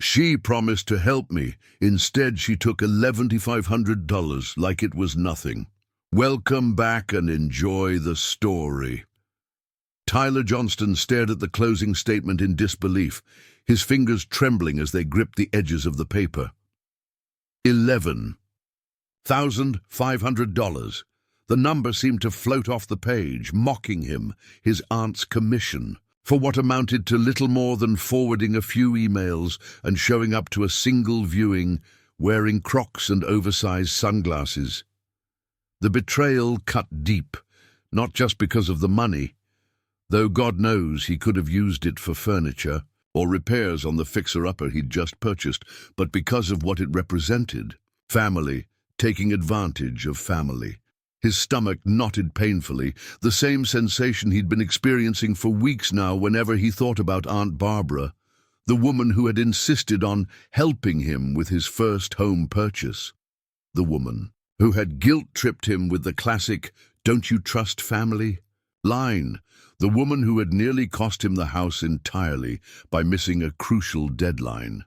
She promised to help me. Instead, she took $1,150 like it was nothing. Welcome back and enjoy the story. Tyler Johnston stared at the closing statement in disbelief, his fingers trembling as they gripped the edges of the paper. $11,500. The number seemed to float off the page, mocking him, his aunt's commission, for what amounted to little more than forwarding a few emails and showing up to a single viewing, wearing Crocs and oversized sunglasses. The betrayal cut deep, not just because of the money, though God knows he could have used it for furniture or repairs on the fixer-upper he'd just purchased, but because of what it represented. Family, taking advantage of family. His stomach knotted painfully, the same sensation he'd been experiencing for weeks now whenever he thought about Aunt Barbara, the woman who had insisted on helping him with his first home purchase. The woman who had guilt-tripped him with the classic, "Don't you trust family?" line. The woman who had nearly cost him the house entirely by missing a crucial deadline.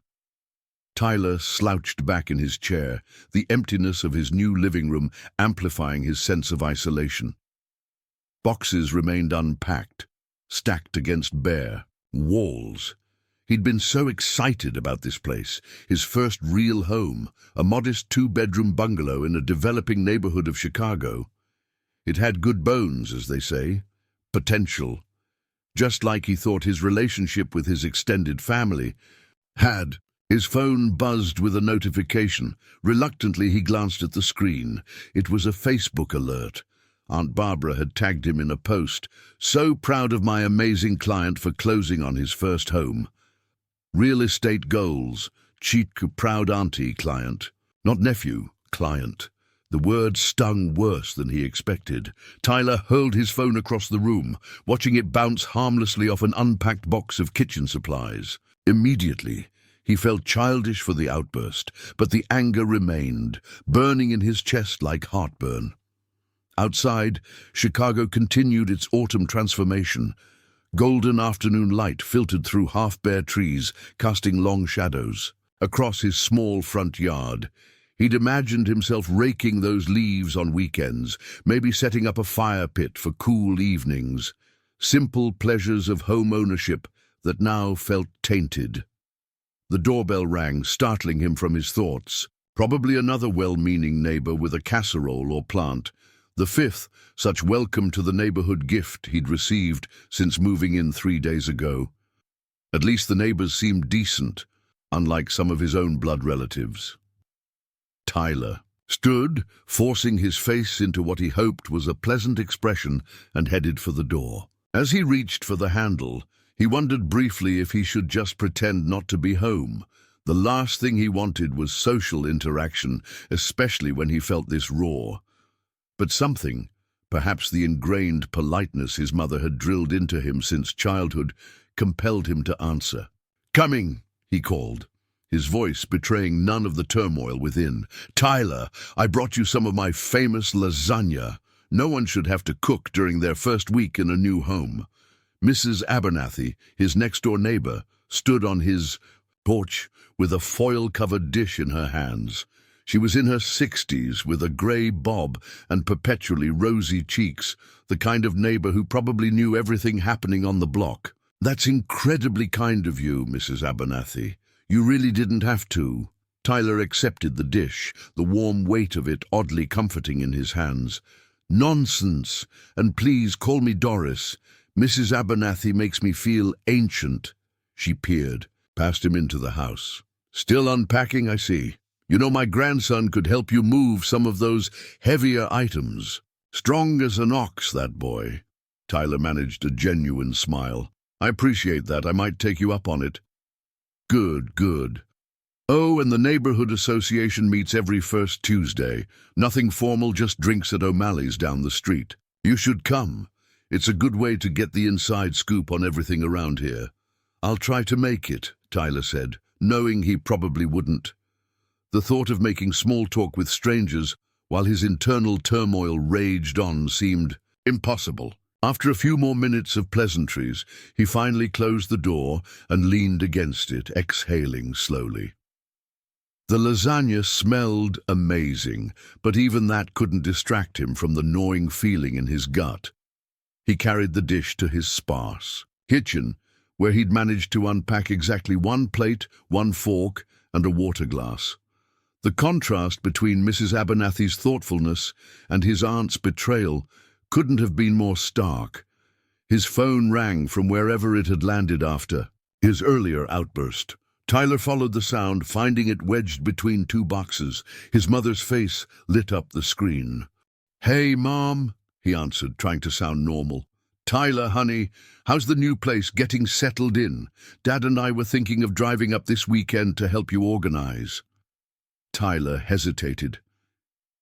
Tyler slouched back in his chair, the emptiness of his new living room amplifying his sense of isolation. Boxes remained unpacked, stacked against bare walls. He'd been so excited about this place, his first real home, a modest two-bedroom bungalow in a developing neighborhood of Chicago. It had good bones, as they say, potential, just like he thought his relationship with his extended family had. His phone buzzed with a notification. Reluctantly, he glanced at the screen. It was a Facebook alert. Aunt Barbara had tagged him in a post. "So proud of my amazing client for closing on his first home. Real estate goals. Cheat proud auntie client. Not nephew, client." The word stung worse than he expected. Tyler hurled his phone across the room, watching it bounce harmlessly off an unpacked box of kitchen supplies. Immediately, he felt childish for the outburst, but the anger remained, burning in his chest like heartburn. Outside, Chicago continued its autumn transformation. Golden afternoon light filtered through half-bare trees, casting long shadows. Across his small front yard, he'd imagined himself raking those leaves on weekends, maybe setting up a fire pit for cool evenings. Simple pleasures of home ownership that now felt tainted. The doorbell rang, startling him from his thoughts. Probably another well-meaning neighbor with a casserole or plant. The fifth such welcome to the neighborhood gift he'd received since moving in 3 days ago. At least the neighbors seemed decent, unlike some of his own blood relatives. Tyler stood, forcing his face into what he hoped was a pleasant expression, and headed for the door. As he reached for the handle, he wondered briefly if he should just pretend not to be home. The last thing he wanted was social interaction, especially when he felt this raw. But something, perhaps the ingrained politeness his mother had drilled into him since childhood, compelled him to answer. "Coming," he called, his voice betraying none of the turmoil within. "Tyler, I brought you some of my famous lasagna. No one should have to cook during their first week in a new home." Mrs. Abernathy, his next-door neighbor, stood on his porch with a foil-covered dish in her hands. She was in her 60s with a gray bob and perpetually rosy cheeks, the kind of neighbor who probably knew everything happening on the block. "That's incredibly kind of you, Mrs. Abernathy. You really didn't have to." Tyler accepted the dish, the warm weight of it oddly comforting in his hands. "Nonsense, and please call me Doris. Mrs. Abernathy makes me feel ancient." She peered past him into the house. "Still unpacking, I see. You know, my grandson could help you move some of those heavier items. Strong as an ox, that boy." Tyler managed a genuine smile. "I appreciate that. I might take you up on it." "Good, good. Oh, and the neighborhood association meets every first Tuesday. Nothing formal, just drinks at O'Malley's down the street. You should come. It's a good way to get the inside scoop on everything around here." "I'll try to make it," Tyler said, knowing he probably wouldn't. The thought of making small talk with strangers while his internal turmoil raged on seemed impossible. After a few more minutes of pleasantries, he finally closed the door and leaned against it, exhaling slowly. The lasagna smelled amazing, but even that couldn't distract him from the gnawing feeling in his gut. He carried the dish to his sparse kitchen, where he'd managed to unpack exactly one plate, one fork, and a water glass. The contrast between Mrs. Abernathy's thoughtfulness and his aunt's betrayal couldn't have been more stark. His phone rang from wherever it had landed after his earlier outburst. Tyler followed the sound, finding it wedged between two boxes. His mother's face lit up the screen. "Hey, Mom," he answered, trying to sound normal. "Tyler, honey, how's the new place getting settled in? Dad and I were thinking of driving up this weekend to help you organize." Tyler hesitated.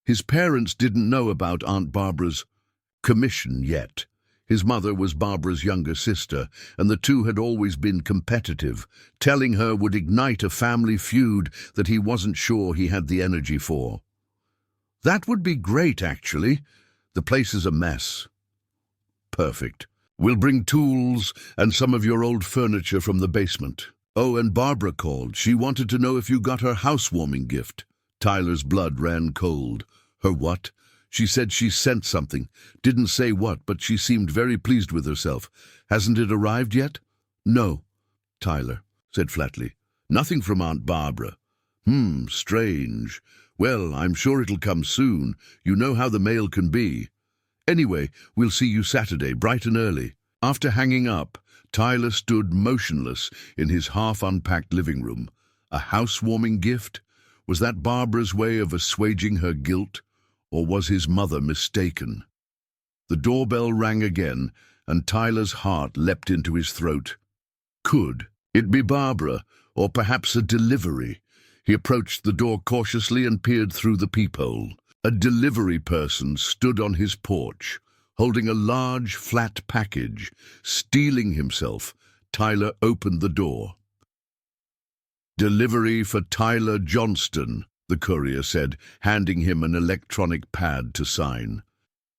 His parents didn't know about Aunt Barbara's commission yet. His mother was Barbara's younger sister, and the two had always been competitive. Telling her would ignite a family feud that he wasn't sure he had the energy for. "That would be great, actually. The place is a mess." "Perfect. We'll bring tools and some of your old furniture from the basement." "Oh, and Barbara called. She wanted to know if you got her housewarming gift." Tyler's blood ran cold. "Her what?" "She said she sent something. Didn't say what, but she seemed very pleased with herself. Hasn't it arrived yet?" "No," Tyler said flatly. "Nothing from Aunt Barbara." Strange. Well, I'm sure it'll come soon. You know how the mail can be. Anyway, we'll see you Saturday, bright and early." After hanging up, Tyler stood motionless in his half-unpacked living room. A housewarming gift? Was that Barbara's way of assuaging her guilt? Or was his mother mistaken? The doorbell rang again, and Tyler's heart leapt into his throat. Could it be Barbara, or perhaps a delivery? He approached the door cautiously and peered through the peephole. A delivery person stood on his porch, holding a large, flat package. Steeling himself, Tyler opened the door. "Delivery for Tyler Johnston," the courier said, handing him an electronic pad to sign.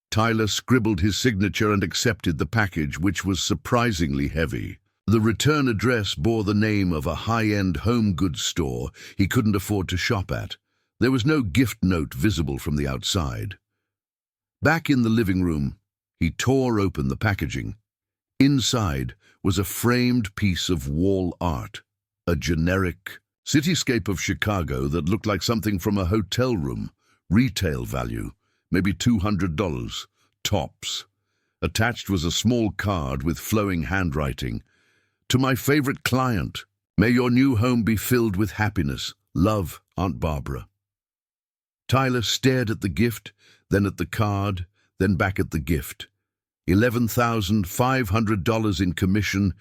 Tyler scribbled his signature and accepted the package, which was surprisingly heavy. The return address bore the name of a high-end home goods store he couldn't afford to shop at. There was no gift note visible from the outside. Back in the living room, he tore open the packaging. Inside was a framed piece of wall art, a generic cityscape of Chicago that looked like something from a hotel room. Retail value, maybe $200, tops. Attached was a small card with flowing handwriting. "To my favorite client, may your new home be filled with happiness. Love, Aunt Barbara." Tyler stared at the gift, then at the card, then back at the gift. $11,500 in commission,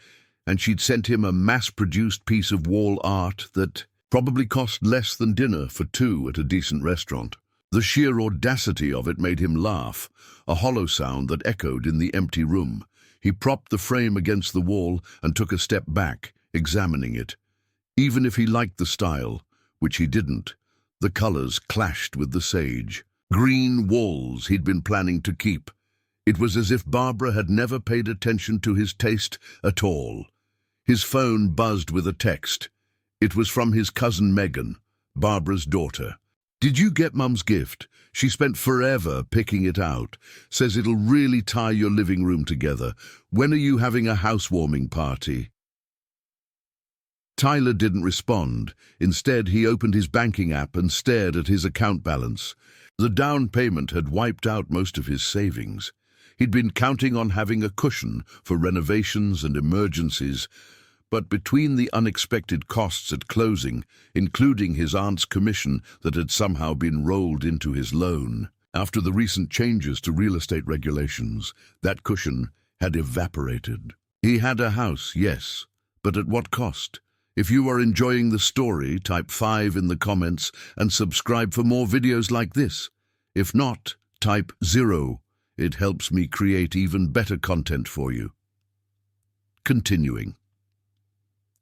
and she'd sent him a mass-produced piece of wall art that probably cost less than dinner for two at a decent restaurant. The sheer audacity of it made him laugh, a hollow sound that echoed in the empty room. He propped the frame against the wall and took a step back, examining it. Even if he liked the style, which he didn't, the colors clashed with the sage. Green walls he'd been planning to keep. It was as if Barbara had never paid attention to his taste at all. His phone buzzed with a text. It was from his cousin Megan, Barbara's daughter. "Did you get Mum's gift? She spent forever picking it out. Says it'll really tie your living room together. When are you having a housewarming party?" Tyler didn't respond. Instead, he opened his banking app and stared at his account balance. The down payment had wiped out most of his savings. He'd been counting on having a cushion for renovations and emergencies, but between the unexpected costs at closing, including his aunt's commission that had somehow been rolled into his loan, after the recent changes to real estate regulations, that cushion had evaporated. He had a house, yes, but at what cost? If you are enjoying the story, type 5 in the comments and subscribe for more videos like this. If not, type 0. It helps me create even better content for you. Continuing.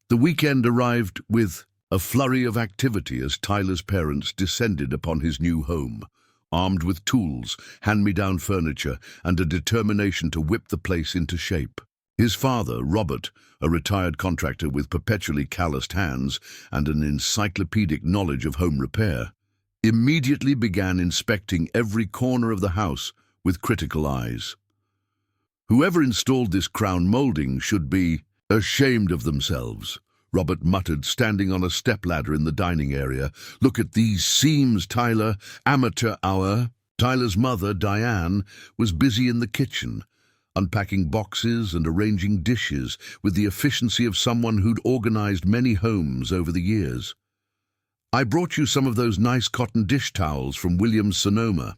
The weekend arrived with a flurry of activity as Tyler's parents descended upon his new home. armed with tools, hand-me-down furniture, and a determination to whip the place into shape. His father, Robert, a retired contractor with perpetually calloused hands and an encyclopedic knowledge of home repair, immediately began inspecting every corner of the house with critical eyes. Whoever installed this crown molding should be ashamed of themselves, Robert muttered, standing on a stepladder in the dining area. Look at these seams, Tyler. Amateur hour. Tyler's mother, Diane, was busy in the kitchen, unpacking boxes and arranging dishes with the efficiency of someone who'd organized many homes over the years. I brought you some of those nice cotton dish towels from Williams-Sonoma.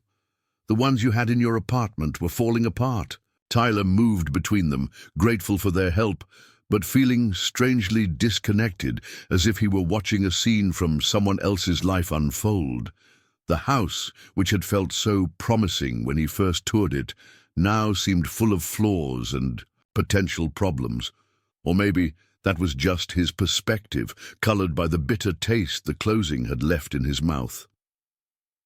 The ones you had in your apartment were falling apart. Tyler moved between them, grateful for their help, but feeling strangely disconnected, as if he were watching a scene from someone else's life unfold. The house, which had felt so promising when he first toured it, now seemed full of flaws and potential problems. Or maybe that was just his perspective, colored by the bitter taste the closing had left in his mouth.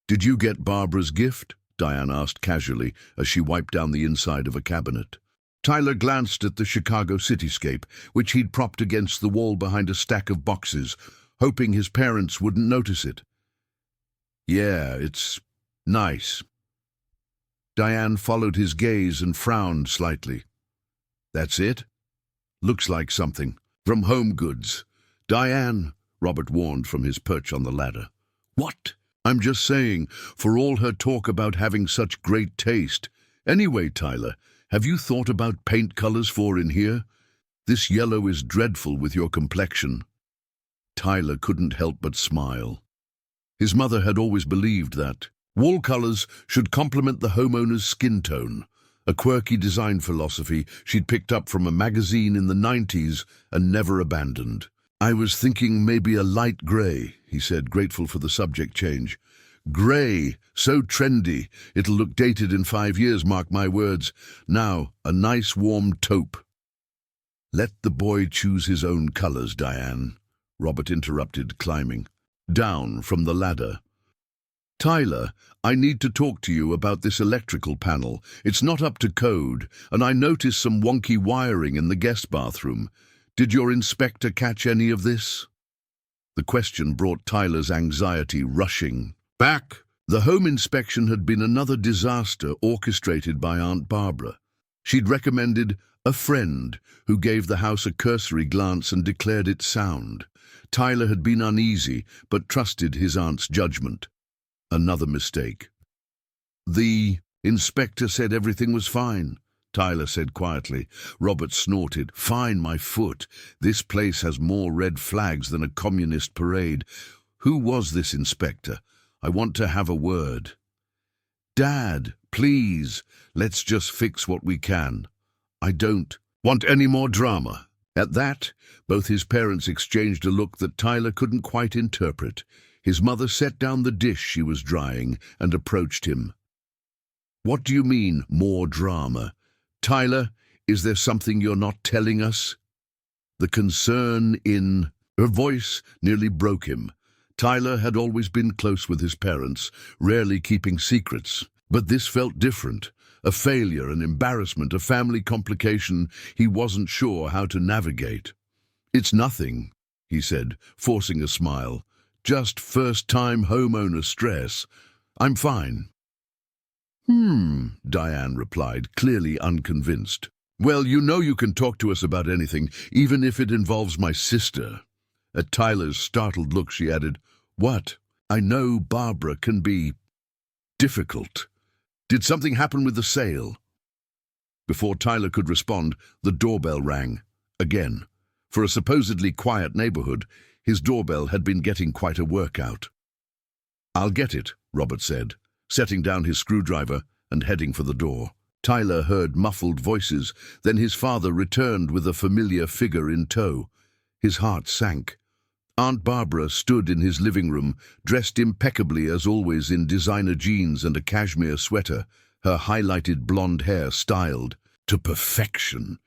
"Did you get Barbara's gift?" Diane asked casually as she wiped down the inside of a cabinet. Tyler glanced at the Chicago cityscape, which he'd propped against the wall behind a stack of boxes, hoping his parents wouldn't notice it. "Yeah, it's nice." Diane followed his gaze and frowned slightly. "That's it? Looks like something from Home Goods." "Diane," Robert warned from his perch on the ladder. "What?" "I'm just saying, for all her talk about having such great taste. Anyway, Tyler, have you thought about paint colors for in here? This yellow is dreadful with your complexion." Tyler couldn't help but smile. His mother had always believed that wall colors should complement the homeowner's skin tone, a quirky design philosophy she'd picked up from a magazine in the 90s and never abandoned. "I was thinking maybe a light gray," he said, grateful for the subject change. "Gray, so trendy, it'll look dated in 5 years, mark my words. Now, a nice warm taupe." "Let the boy choose his own colors, Diane," Robert interrupted, climbing down from the ladder. "Tyler, I need to talk to you about this electrical panel. It's not up to code, and I noticed some wonky wiring in the guest bathroom. Did your inspector catch any of this?" The question brought Tyler's anxiety rushing back. The home inspection had been another disaster orchestrated by Aunt Barbara. She'd recommended a friend who gave the house a cursory glance and declared it sound. Tyler had been uneasy, but trusted his aunt's judgment. Another mistake. "The inspector said everything was fine," Tyler said quietly. Robert snorted. "Fine, my foot. This place has more red flags than a communist parade. Who was this inspector? I want to have a word." "Dad, please, let's just fix what we can. I don't want any more drama." At that, both his parents exchanged a look that Tyler couldn't quite interpret. His mother set down the dish she was drying and approached him. "What do you mean, more drama? Tyler, is there something you're not telling us?" The concern in her voice nearly broke him. Tyler had always been close with his parents, rarely keeping secrets. But this felt different. A failure, an embarrassment, a family complication he wasn't sure how to navigate. "It's nothing," he said, forcing a smile. "Just first-time homeowner stress. I'm fine." Diane replied, clearly unconvinced. "Well, you know you can talk to us about anything, even if it involves my sister." At Tyler's startled look, she added, "What? I know Barbara can be difficult. Did something happen with the sale?" Before Tyler could respond, the doorbell rang. Again. For a supposedly quiet neighborhood, his doorbell had been getting quite a workout. "I'll get it," Robert said, setting down his screwdriver and heading for the door. Tyler heard muffled voices, then his father returned with a familiar figure in tow. His heart sank. Aunt Barbara stood in his living room, dressed impeccably as always in designer jeans and a cashmere sweater, her highlighted blonde hair styled to perfection.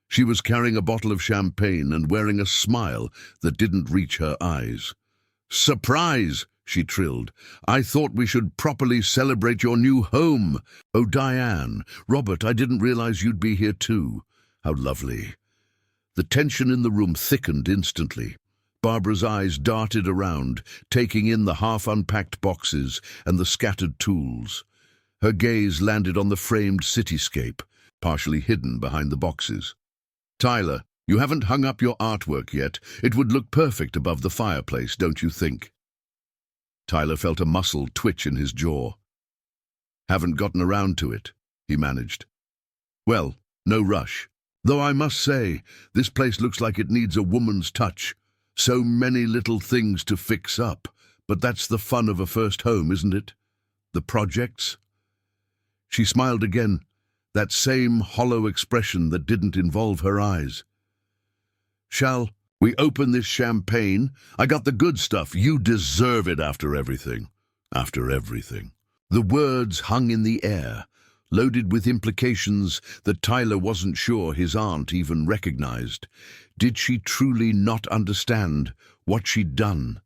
She was carrying a bottle of champagne and wearing a smile that didn't reach her eyes. "Surprise!" she trilled. "I thought we should properly celebrate your new home. Oh, Diane, Robert, I didn't realize you'd be here too. How lovely." The tension in the room thickened instantly. Barbara's eyes darted around, taking in the half-unpacked boxes and the scattered tools. Her gaze landed on the framed cityscape, partially hidden behind the boxes. "Tyler, you haven't hung up your artwork yet. It would look perfect above the fireplace, don't you think?" Tyler felt a muscle twitch in his jaw. "Haven't gotten around to it," he managed. "Well, no rush. Though I must say, this place looks like it needs a woman's touch. So many little things to fix up. But that's the fun of a first home, isn't it? The projects." She smiled again, that same hollow expression that didn't involve her eyes. "Shall we open this champagne? I got the good stuff. You deserve it after everything." After everything. The words hung in the air, loaded with implications that Tyler wasn't sure his aunt even recognized. Did she truly not understand what she'd done?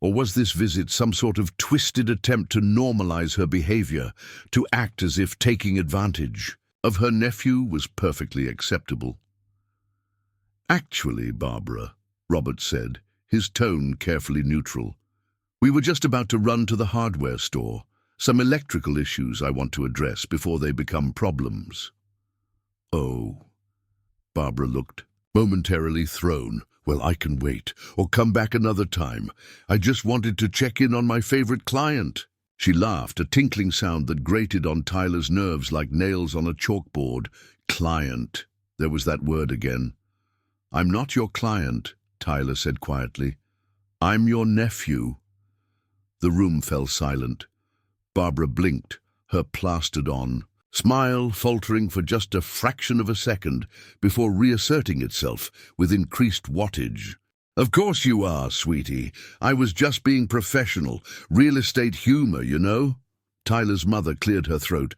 Or was this visit some sort of twisted attempt to normalize her behavior, to act as if taking advantage of her nephew was perfectly acceptable? "Actually, Barbara," Robert said, his tone carefully neutral, "we were just about to run to the hardware store. Some electrical issues I want to address before they become problems." "Oh." Barbara looked, momentarily thrown. "Well, I can wait, or come back another time. I just wanted to check in on my favorite client." She laughed, a tinkling sound that grated on Tyler's nerves like nails on a chalkboard. Client. There was that word again. "I'm not your client," Tyler said quietly. "I'm your nephew." The room fell silent. Barbara blinked, her plastered-on smile faltering for just a fraction of a second before reasserting itself with increased wattage. "Of course you are, sweetie. I was just being professional. Real estate humor, you know." Tyler's mother cleared her throat.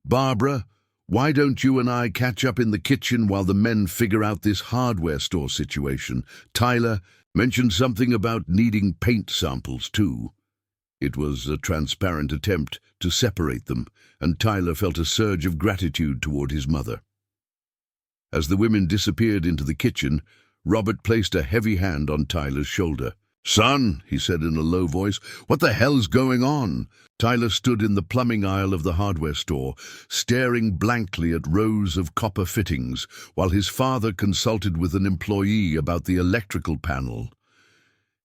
"Barbara, why don't you and I catch up in the kitchen while the men figure out this hardware store situation? Tyler mentioned something about needing paint samples, too." It was a transparent attempt to separate them, and Tyler felt a surge of gratitude toward his mother. As the women disappeared into the kitchen, Robert placed a heavy hand on Tyler's shoulder. "Son," he said in a low voice, "what the hell's going on?" Tyler stood in the plumbing aisle of the hardware store, staring blankly at rows of copper fittings, while his father consulted with an employee about the electrical panel.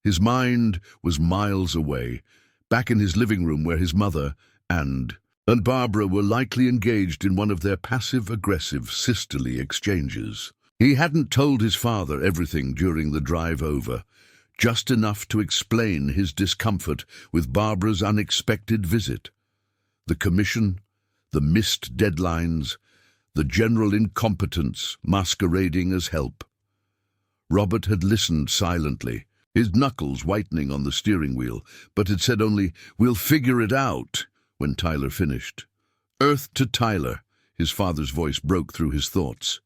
His mind was miles away, back in his living room where his mother and Barbara were likely engaged in one of their passive-aggressive sisterly exchanges. He hadn't told his father everything during the drive over, just enough to explain his discomfort with Barbara's unexpected visit. The commission, the missed deadlines, the general incompetence masquerading as help. Robert had listened silently, his knuckles whitening on the steering wheel, but had said only, "We'll figure it out," when Tyler finished. "Earth to Tyler," his father's voice broke through his thoughts.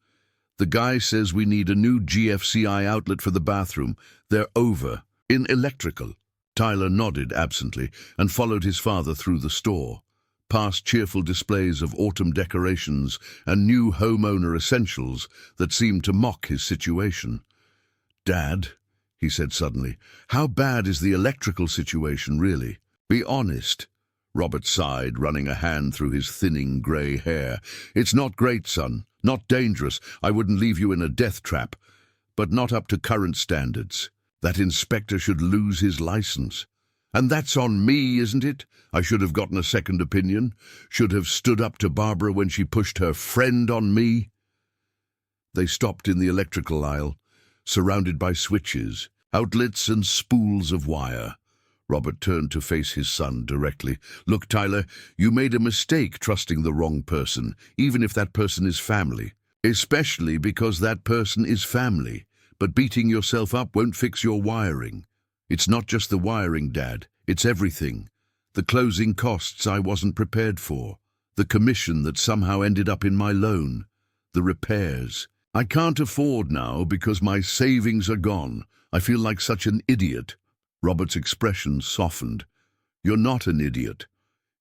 "The guy says we need a new GFCI outlet for the bathroom. They're over. In electrical." Tyler nodded absently and followed his father through the store, past cheerful displays of autumn decorations and new homeowner essentials that seemed to mock his situation. "Dad," he said suddenly, "how bad is the electrical situation, really? Be honest." Robert sighed, running a hand through his thinning grey hair. "It's not great, son. Not dangerous. I wouldn't leave you in a death trap. But not up to current standards. That inspector should lose his license. And that's on me, isn't it? I should have gotten a second opinion. Should have stood up to Barbara when she pushed her friend on me." They stopped in the electrical aisle, surrounded by switches, outlets and spools of wire. Robert turned to face his son directly. "Look, Tyler, you made a mistake trusting the wrong person, even if that person is family. Especially because that person is family. But beating yourself up won't fix your wiring. It's not just the wiring, Dad. It's everything. The closing costs I wasn't prepared for. The commission that somehow ended up in my loan. The repairs. I can't afford now because my savings are gone. I feel like such an idiot." Robert's expression softened. You're not an idiot.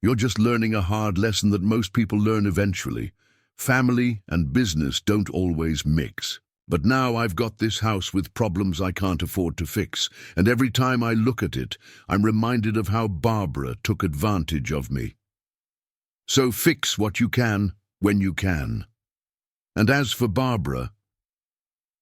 You're just learning a hard lesson that most people learn eventually. Family and business don't always mix. But now I've got this house with problems I can't afford to fix, and every time I look at it, I'm reminded of how Barbara took advantage of me. So fix what you can, when you can. And as for Barbara,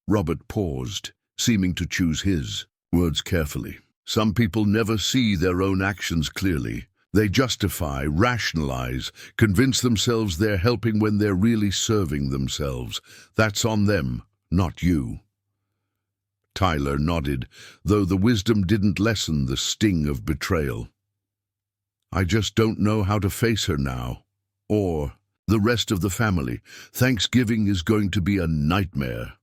Robert paused, seeming to choose his words carefully. Some people never see their own actions clearly. They justify, rationalize, convince themselves they're helping when they're really serving themselves. That's on them, not you. Tyler nodded, though the wisdom didn't lessen the sting of betrayal. I just don't know how to face her now. Or the rest of the family. Thanksgiving is going to be a nightmare.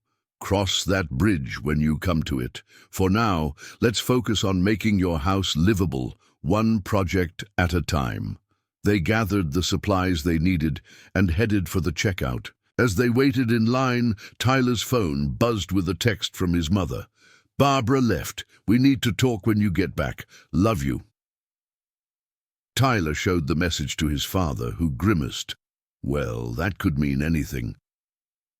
Cross that bridge when you come to it. For now, let's focus on making your house livable, one project at a time. They gathered the supplies they needed and headed for the checkout. As they waited in line, Tyler's phone buzzed with a text from his mother. Barbara left. We need to talk when you get back. Love you. Tyler showed the message to his father, who grimaced. Well, that could mean anything.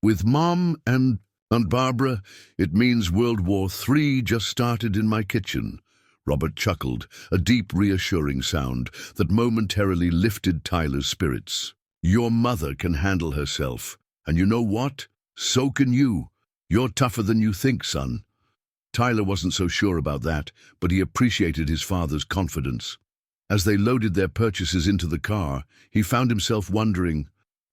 With Mom and Barbara, it means World War III just started in my kitchen. Robert chuckled, a deep, reassuring sound that momentarily lifted Tyler's spirits. Your mother can handle herself. And you know what? So can you. You're tougher than you think, son. Tyler wasn't so sure about that, but he appreciated his father's confidence. As they loaded their purchases into the car, he found himself wondering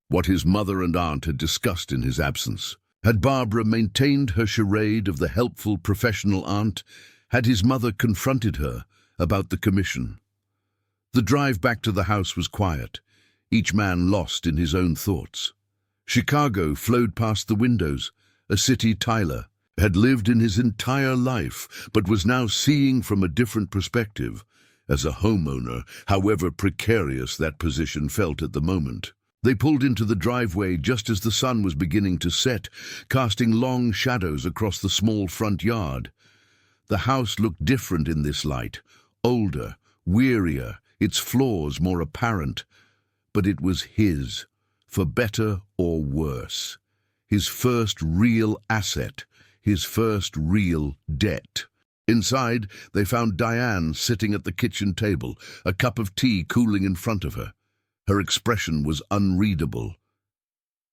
what his mother and aunt had discussed in his absence. Had Barbara maintained her charade of the helpful professional aunt? Had his mother confronted her about the commission? The drive back to the house was quiet, each man lost in his own thoughts. Chicago flowed past the windows, a city Tyler had lived in his entire life, but was now seeing from a different perspective, as a homeowner, however precarious that position felt at the moment. They pulled into the driveway just as the sun was beginning to set, casting long shadows across the small front yard. The house looked different in this light, older, wearier, its flaws more apparent. But it was his, for better or worse. His first real asset, his first real debt. Inside, they found Diane sitting at the kitchen table, a cup of tea cooling in front of her. Her expression was unreadable.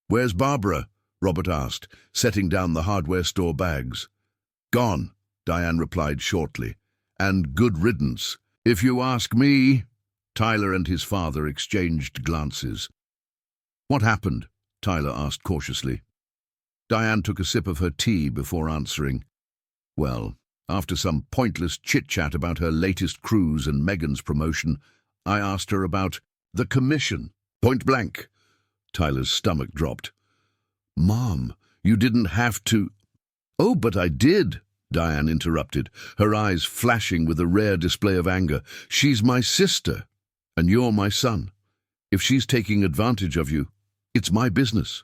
"Where's Barbara?" Robert asked, setting down the hardware store bags. "Gone," Diane replied shortly. "And good riddance. If you ask me." Tyler and his father exchanged glances. "What happened?" Tyler asked cautiously. Diane took a sip of her tea before answering. "Well, after some pointless chit-chat about her latest cruise and Megan's promotion, I asked her about the commission. Point blank." Tyler's stomach dropped. "Mom, you didn't have to—" "Oh, but I did," Diane interrupted, her eyes flashing with a rare display of anger. "She's my sister, and you're my son. If she's taking advantage of you, it's my business."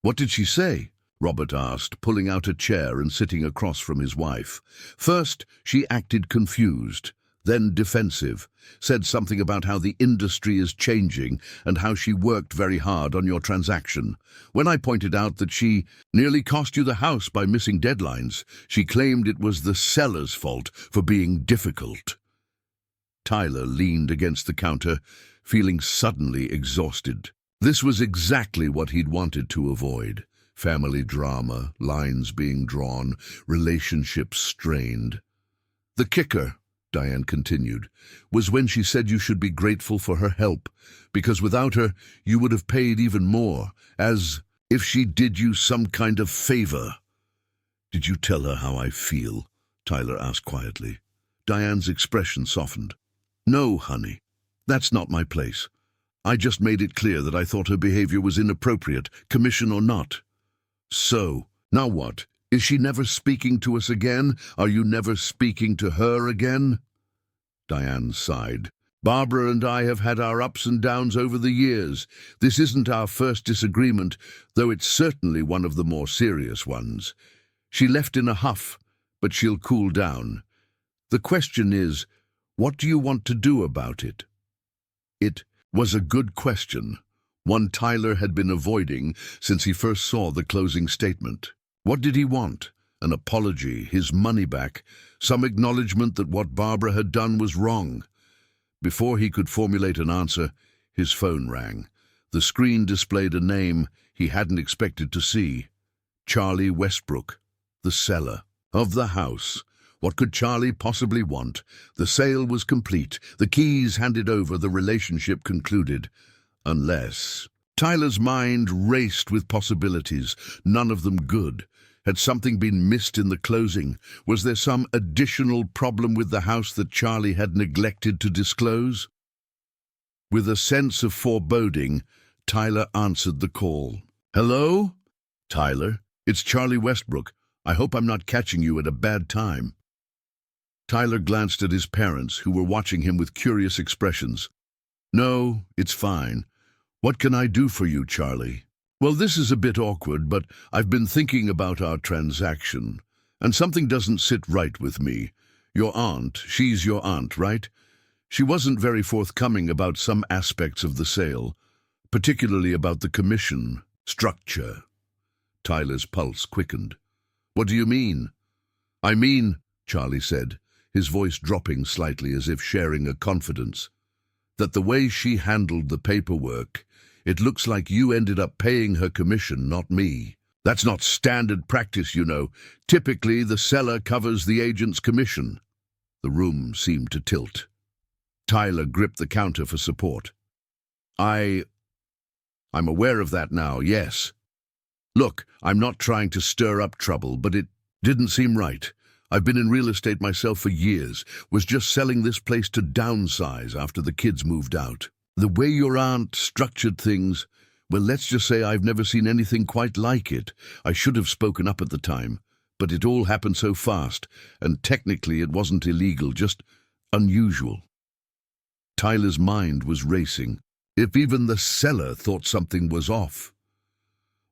"What did she say?" Robert asked, pulling out a chair and sitting across from his wife. First, she acted confused, then defensive, said something about how the industry is changing and how she worked very hard on your transaction. When I pointed out that she nearly cost you the house by missing deadlines, she claimed it was the seller's fault for being difficult. Tyler leaned against the counter, feeling suddenly exhausted. This was exactly what he'd wanted to avoid. Family drama, lines being drawn, relationships strained. "The kicker," Diane continued, "was when she said you should be grateful for her help, because without her you would have paid even more, as if she did you some kind of favor." "Did you tell her how I feel?" Tyler asked quietly. Diane's expression softened. "No, honey, that's not my place. I just made it clear that I thought her behavior was inappropriate, commission or not." "So, now what? Is she never speaking to us again? Are you never speaking to her again?" Diane sighed. "Barbara and I have had our ups and downs over the years. This isn't our first disagreement, though it's certainly one of the more serious ones. She left in a huff, but she'll cool down. The question is, what do you want to do about it? It was a good question, one Tyler had been avoiding since he first saw the closing statement. What did he want? An apology, his money back, some acknowledgement that what Barbara had done was wrong. Before he could formulate an answer, his phone rang. The screen displayed a name he hadn't expected to see. Charlie Westbrook, the seller of the house. What could Charlie possibly want? The sale was complete, the keys handed over, the relationship concluded. Unless... Tyler's mind raced with possibilities, none of them good. Had something been missed in the closing? Was there some additional problem with the house that Charlie had neglected to disclose? With a sense of foreboding, Tyler answered the call. Hello? Tyler, it's Charlie Westbrook. I hope I'm not catching you at a bad time. Tyler glanced at his parents, who were watching him with curious expressions. No, it's fine. What can I do for you, Charlie? Well, this is a bit awkward, but I've been thinking about our transaction, and something doesn't sit right with me. Your aunt, she's your aunt, right? She wasn't very forthcoming about some aspects of the sale, particularly about the commission structure. Tyler's pulse quickened. What do you mean? I mean, Charlie said, his voice dropping slightly as if sharing a confidence, that the way she handled the paperwork, it looks like you ended up paying her commission, not me. That's not standard practice, you know. Typically, the seller covers the agent's commission. The room seemed to tilt. Tyler gripped the counter for support. I'm aware of that now, yes. Look, I'm not trying to stir up trouble, but it didn't seem right. I've been in real estate myself for years, was just selling this place to downsize after the kids moved out. The way your aunt structured things, well, let's just say I've never seen anything quite like it. I should have spoken up at the time, but it all happened so fast, and technically it wasn't illegal, just unusual. Tyler's mind was racing. If even the seller thought something was off.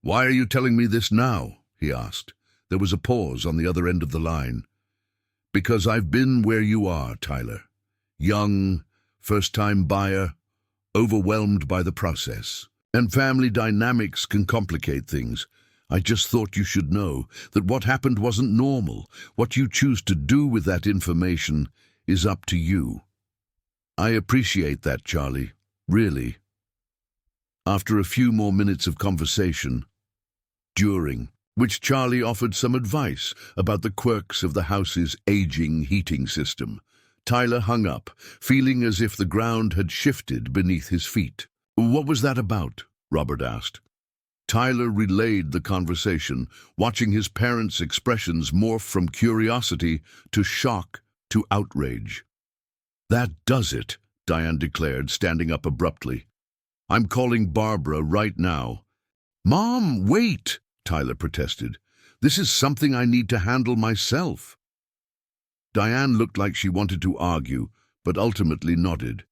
Why are you telling me this now? He asked. There was a pause on the other end of the line. Because I've been where you are, Tyler. Young, first-time buyer, overwhelmed by the process. And family dynamics can complicate things. I just thought you should know that what happened wasn't normal. What you choose to do with that information is up to you. I appreciate that, Charlie. Really. After a few more minutes of conversation, during which Charlie offered some advice about the quirks of the house's aging heating system, Tyler hung up, feeling as if the ground had shifted beneath his feet. What was that about? Robert asked. Tyler relayed the conversation, watching his parents' expressions morph from curiosity to shock to outrage. That does it, Diane declared, standing up abruptly. I'm calling Barbara right now. Mom, wait, Tyler protested. This is something I need to handle myself. Diane looked like she wanted to argue, but ultimately nodded.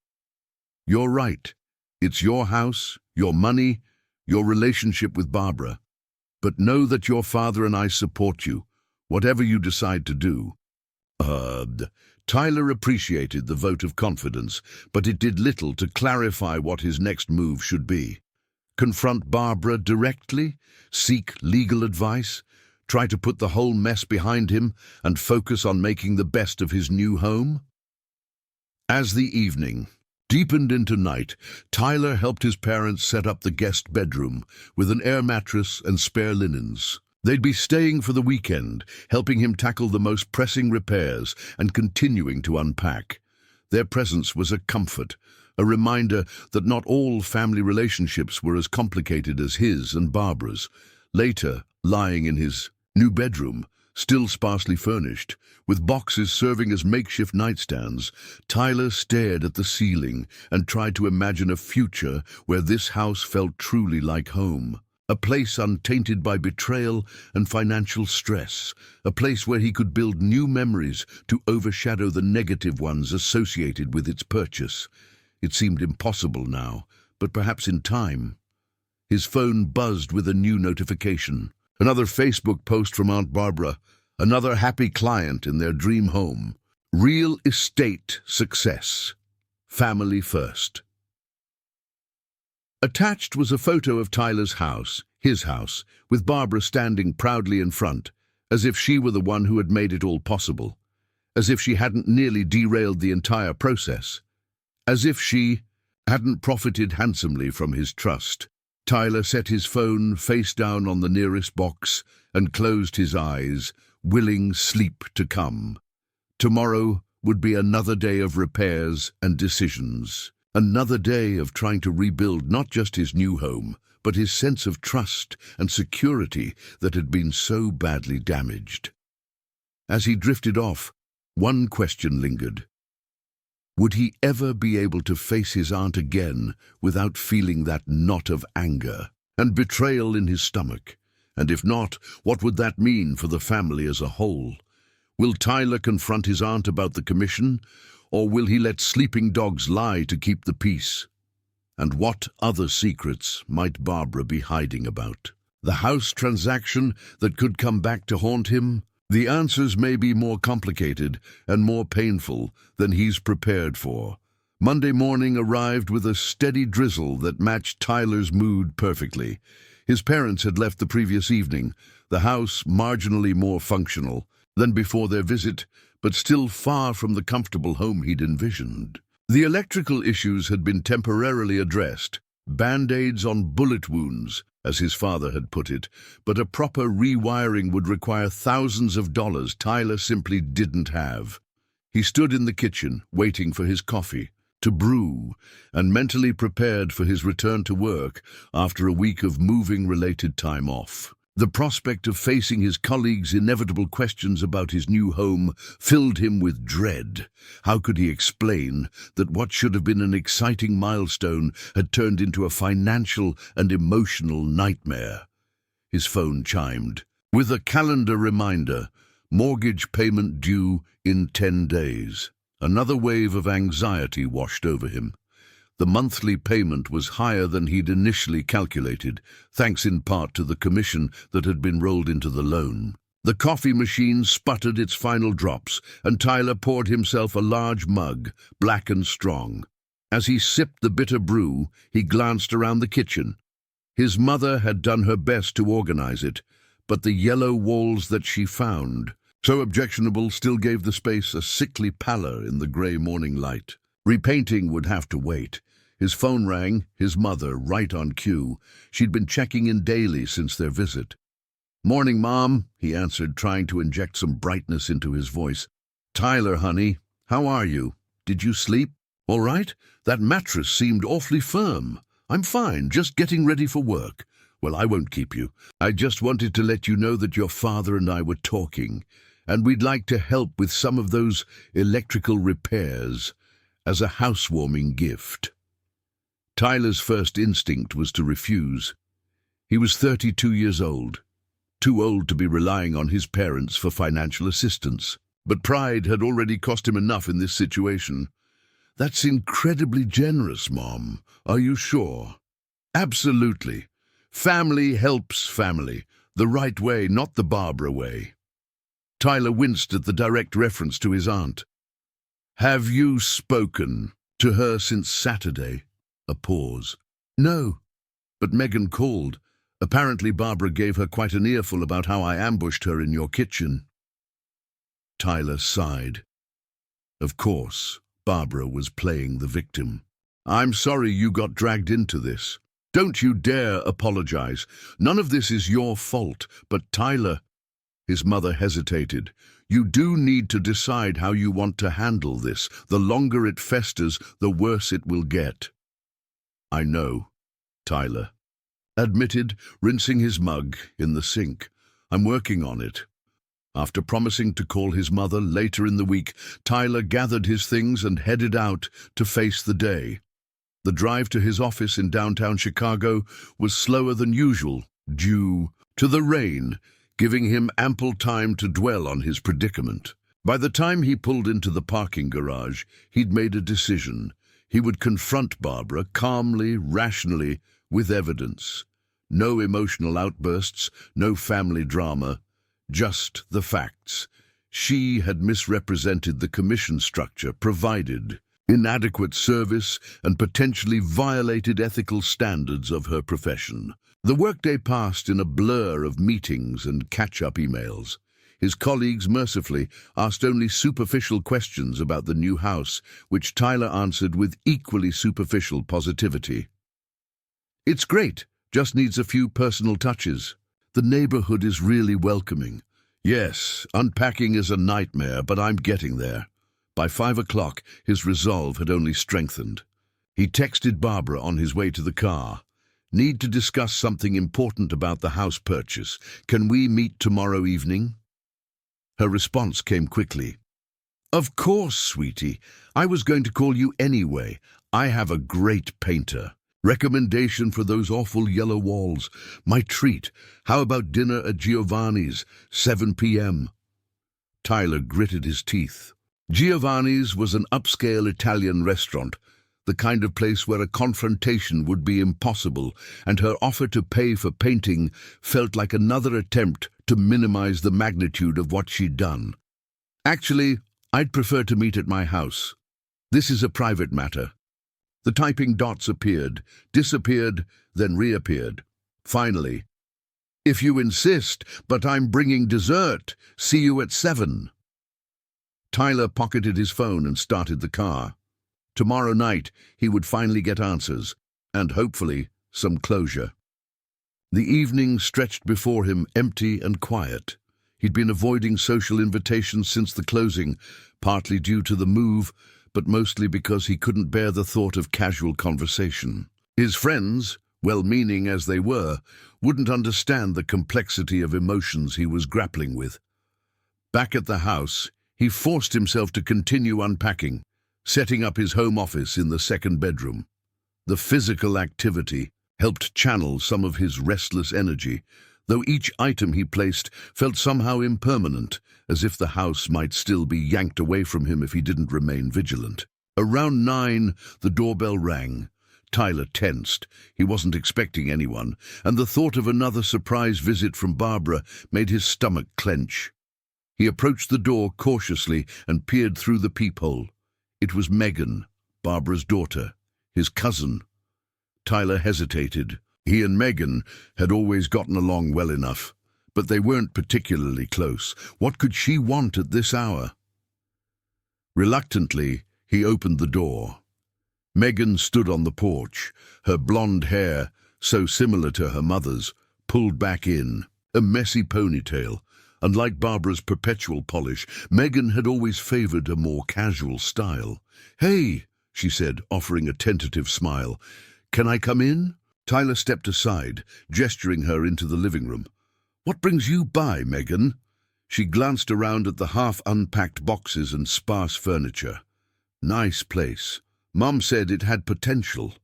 You're right. It's your house, your money, your relationship with Barbara. But know that your father and I support you, whatever you decide to do. Tyler appreciated the vote of confidence, but it did little to clarify what his next move should be. Confront Barbara directly? Seek legal advice? Try to put the whole mess behind him and focus on making the best of his new home? As the evening deepened into night, Tyler helped his parents set up the guest bedroom with an air mattress and spare linens. They'd be staying for the weekend, helping him tackle the most pressing repairs and continuing to unpack. Their presence was a comfort, a reminder that not all family relationships were as complicated as his and Barbara's. Later, lying in his new bedroom, still sparsely furnished, with boxes serving as makeshift nightstands, Tyler stared at the ceiling and tried to imagine a future where this house felt truly like home. A place untainted by betrayal and financial stress. A place where he could build new memories to overshadow the negative ones associated with its purchase. It seemed impossible now, but perhaps in time. His phone buzzed with a new notification. Another Facebook post from Aunt Barbara. Another happy client in their dream home. Real estate success. Family first. Attached was a photo of Tyler's house, his house, with Barbara standing proudly in front, as if she were the one who had made it all possible, as if she hadn't nearly derailed the entire process, as if she hadn't profited handsomely from his trust. Tyler set his phone face down on the nearest box and closed his eyes, willing sleep to come. Tomorrow would be another day of repairs and decisions. Another day of trying to rebuild not just his new home, but his sense of trust and security that had been so badly damaged. As he drifted off, one question lingered. Would he ever be able to face his aunt again without feeling that knot of anger and betrayal in his stomach? And if not, what would that mean for the family as a whole? Will Tyler confront his aunt about the commission, or will he let sleeping dogs lie to keep the peace? And what other secrets might Barbara be hiding about? The house transaction that could come back to haunt him? The answers may be more complicated and more painful than he's prepared for. Monday morning arrived with a steady drizzle that matched Tyler's mood perfectly. His parents had left the previous evening, the house marginally more functional than before their visit, but still far from the comfortable home he'd envisioned. The electrical issues had been temporarily addressed, band-aids on bullet wounds, as his father had put it, but a proper rewiring would require thousands of dollars Tyler simply didn't have. He stood in the kitchen, waiting for his coffee to brew, and mentally prepared for his return to work after a week of moving-related time off. The prospect of facing his colleagues' inevitable questions about his new home filled him with dread. How could he explain that what should have been an exciting milestone had turned into a financial and emotional nightmare? His phone chimed. With a calendar reminder, mortgage payment due in 10 days. Another wave of anxiety washed over him. The monthly payment was higher than he'd initially calculated, thanks in part to the commission that had been rolled into the loan. The coffee machine sputtered its final drops, and Tyler poured himself a large mug, black and strong. As he sipped the bitter brew, he glanced around the kitchen. His mother had done her best to organize it, but the yellow walls that she found, so objectionable, still gave the space a sickly pallor in the grey morning light. Repainting would have to wait. His phone rang, his mother, right on cue. She'd been checking in daily since their visit. "Morning, Mom," he answered, trying to inject some brightness into his voice. "Tyler, honey, how are you? Did you sleep? All right? That mattress seemed awfully firm." "I'm fine, just getting ready for work." "Well, I won't keep you. I just wanted to let you know that your father and I were talking, and we'd like to help with some of those electrical repairs as a housewarming gift." Tyler's first instinct was to refuse. He was 32 years old, too old to be relying on his parents for financial assistance. But pride had already cost him enough in this situation. "That's incredibly generous, Mom. Are you sure?" "Absolutely. Family helps family. The right way, not the Barbara way." Tyler winced at the direct reference to his aunt. "Have you spoken to her since Saturday?" A pause. "No, but Megan called. Apparently Barbara gave her quite an earful about how I ambushed her in your kitchen." Tyler sighed. Of course, Barbara was playing the victim. "I'm sorry you got dragged into this. Don't you dare apologize. None of this is your fault, but Tyler..." His mother hesitated. "You do need to decide how you want to handle this. The longer it festers, the worse it will get." "I know," Tyler admitted, rinsing his mug in the sink. "I'm working on it." After promising to call his mother later in the week, Tyler gathered his things and headed out to face the day. The drive to his office in downtown Chicago was slower than usual, due to the rain, giving him ample time to dwell on his predicament. By the time he pulled into the parking garage, he'd made a decision. He would confront Barbara calmly, rationally, with evidence. No emotional outbursts, no family drama, just the facts. She had misrepresented the commission structure, provided inadequate service, and potentially violated ethical standards of her profession. The workday passed in a blur of meetings and catch-up emails. His colleagues mercifully asked only superficial questions about the new house, which Tyler answered with equally superficial positivity. "It's great, just needs a few personal touches. The neighborhood is really welcoming. Yes, unpacking is a nightmare, but I'm getting there." By 5 o'clock, his resolve had only strengthened. He texted Barbara on his way to the car. "Need to discuss something important about the house purchase. Can we meet tomorrow evening?" Her response came quickly. "Of course, sweetie. I was going to call you anyway. I have a great painter. Recommendation for those awful yellow walls. My treat. How about dinner at Giovanni's, 7 p.m.? Tyler gritted his teeth. Giovanni's was an upscale Italian restaurant, the kind of place where a confrontation would be impossible, and her offer to pay for painting felt like another attempt to minimize the magnitude of what she'd done. "Actually, I'd prefer to meet at my house. This is a private matter." The typing dots appeared, disappeared, then reappeared. Finally, "If you insist, but I'm bringing dessert. See you at 7. Tyler pocketed his phone and started the car. Tomorrow night, he would finally get answers, and hopefully, some closure. The evening stretched before him, empty and quiet. He'd been avoiding social invitations since the closing, partly due to the move, but mostly because he couldn't bear the thought of casual conversation. His friends, well-meaning as they were, wouldn't understand the complexity of emotions he was grappling with. Back at the house, he forced himself to continue unpacking, setting up his home office in the second bedroom. The physical activity helped channel some of his restless energy, though each item he placed felt somehow impermanent, as if the house might still be yanked away from him if he didn't remain vigilant. Around 9, the doorbell rang. Tyler tensed. He wasn't expecting anyone, and the thought of another surprise visit from Barbara made his stomach clench. He approached the door cautiously and peered through the peephole. It was Megan, Barbara's daughter, his cousin. Tyler hesitated. He and Megan had always gotten along well enough, but they weren't particularly close. What could she want at this hour? Reluctantly, he opened the door. Megan stood on the porch, her blonde hair, so similar to her mother's, pulled back in, a messy ponytail. Unlike Barbara's perpetual polish, Megan had always favored a more casual style. "Hey," she said, offering a tentative smile. "Can I come in?" Tyler stepped aside, gesturing her into the living room. "What brings you by, Megan?" She glanced around at the half-unpacked boxes and sparse furniture. "Nice place. Mom said it had potential."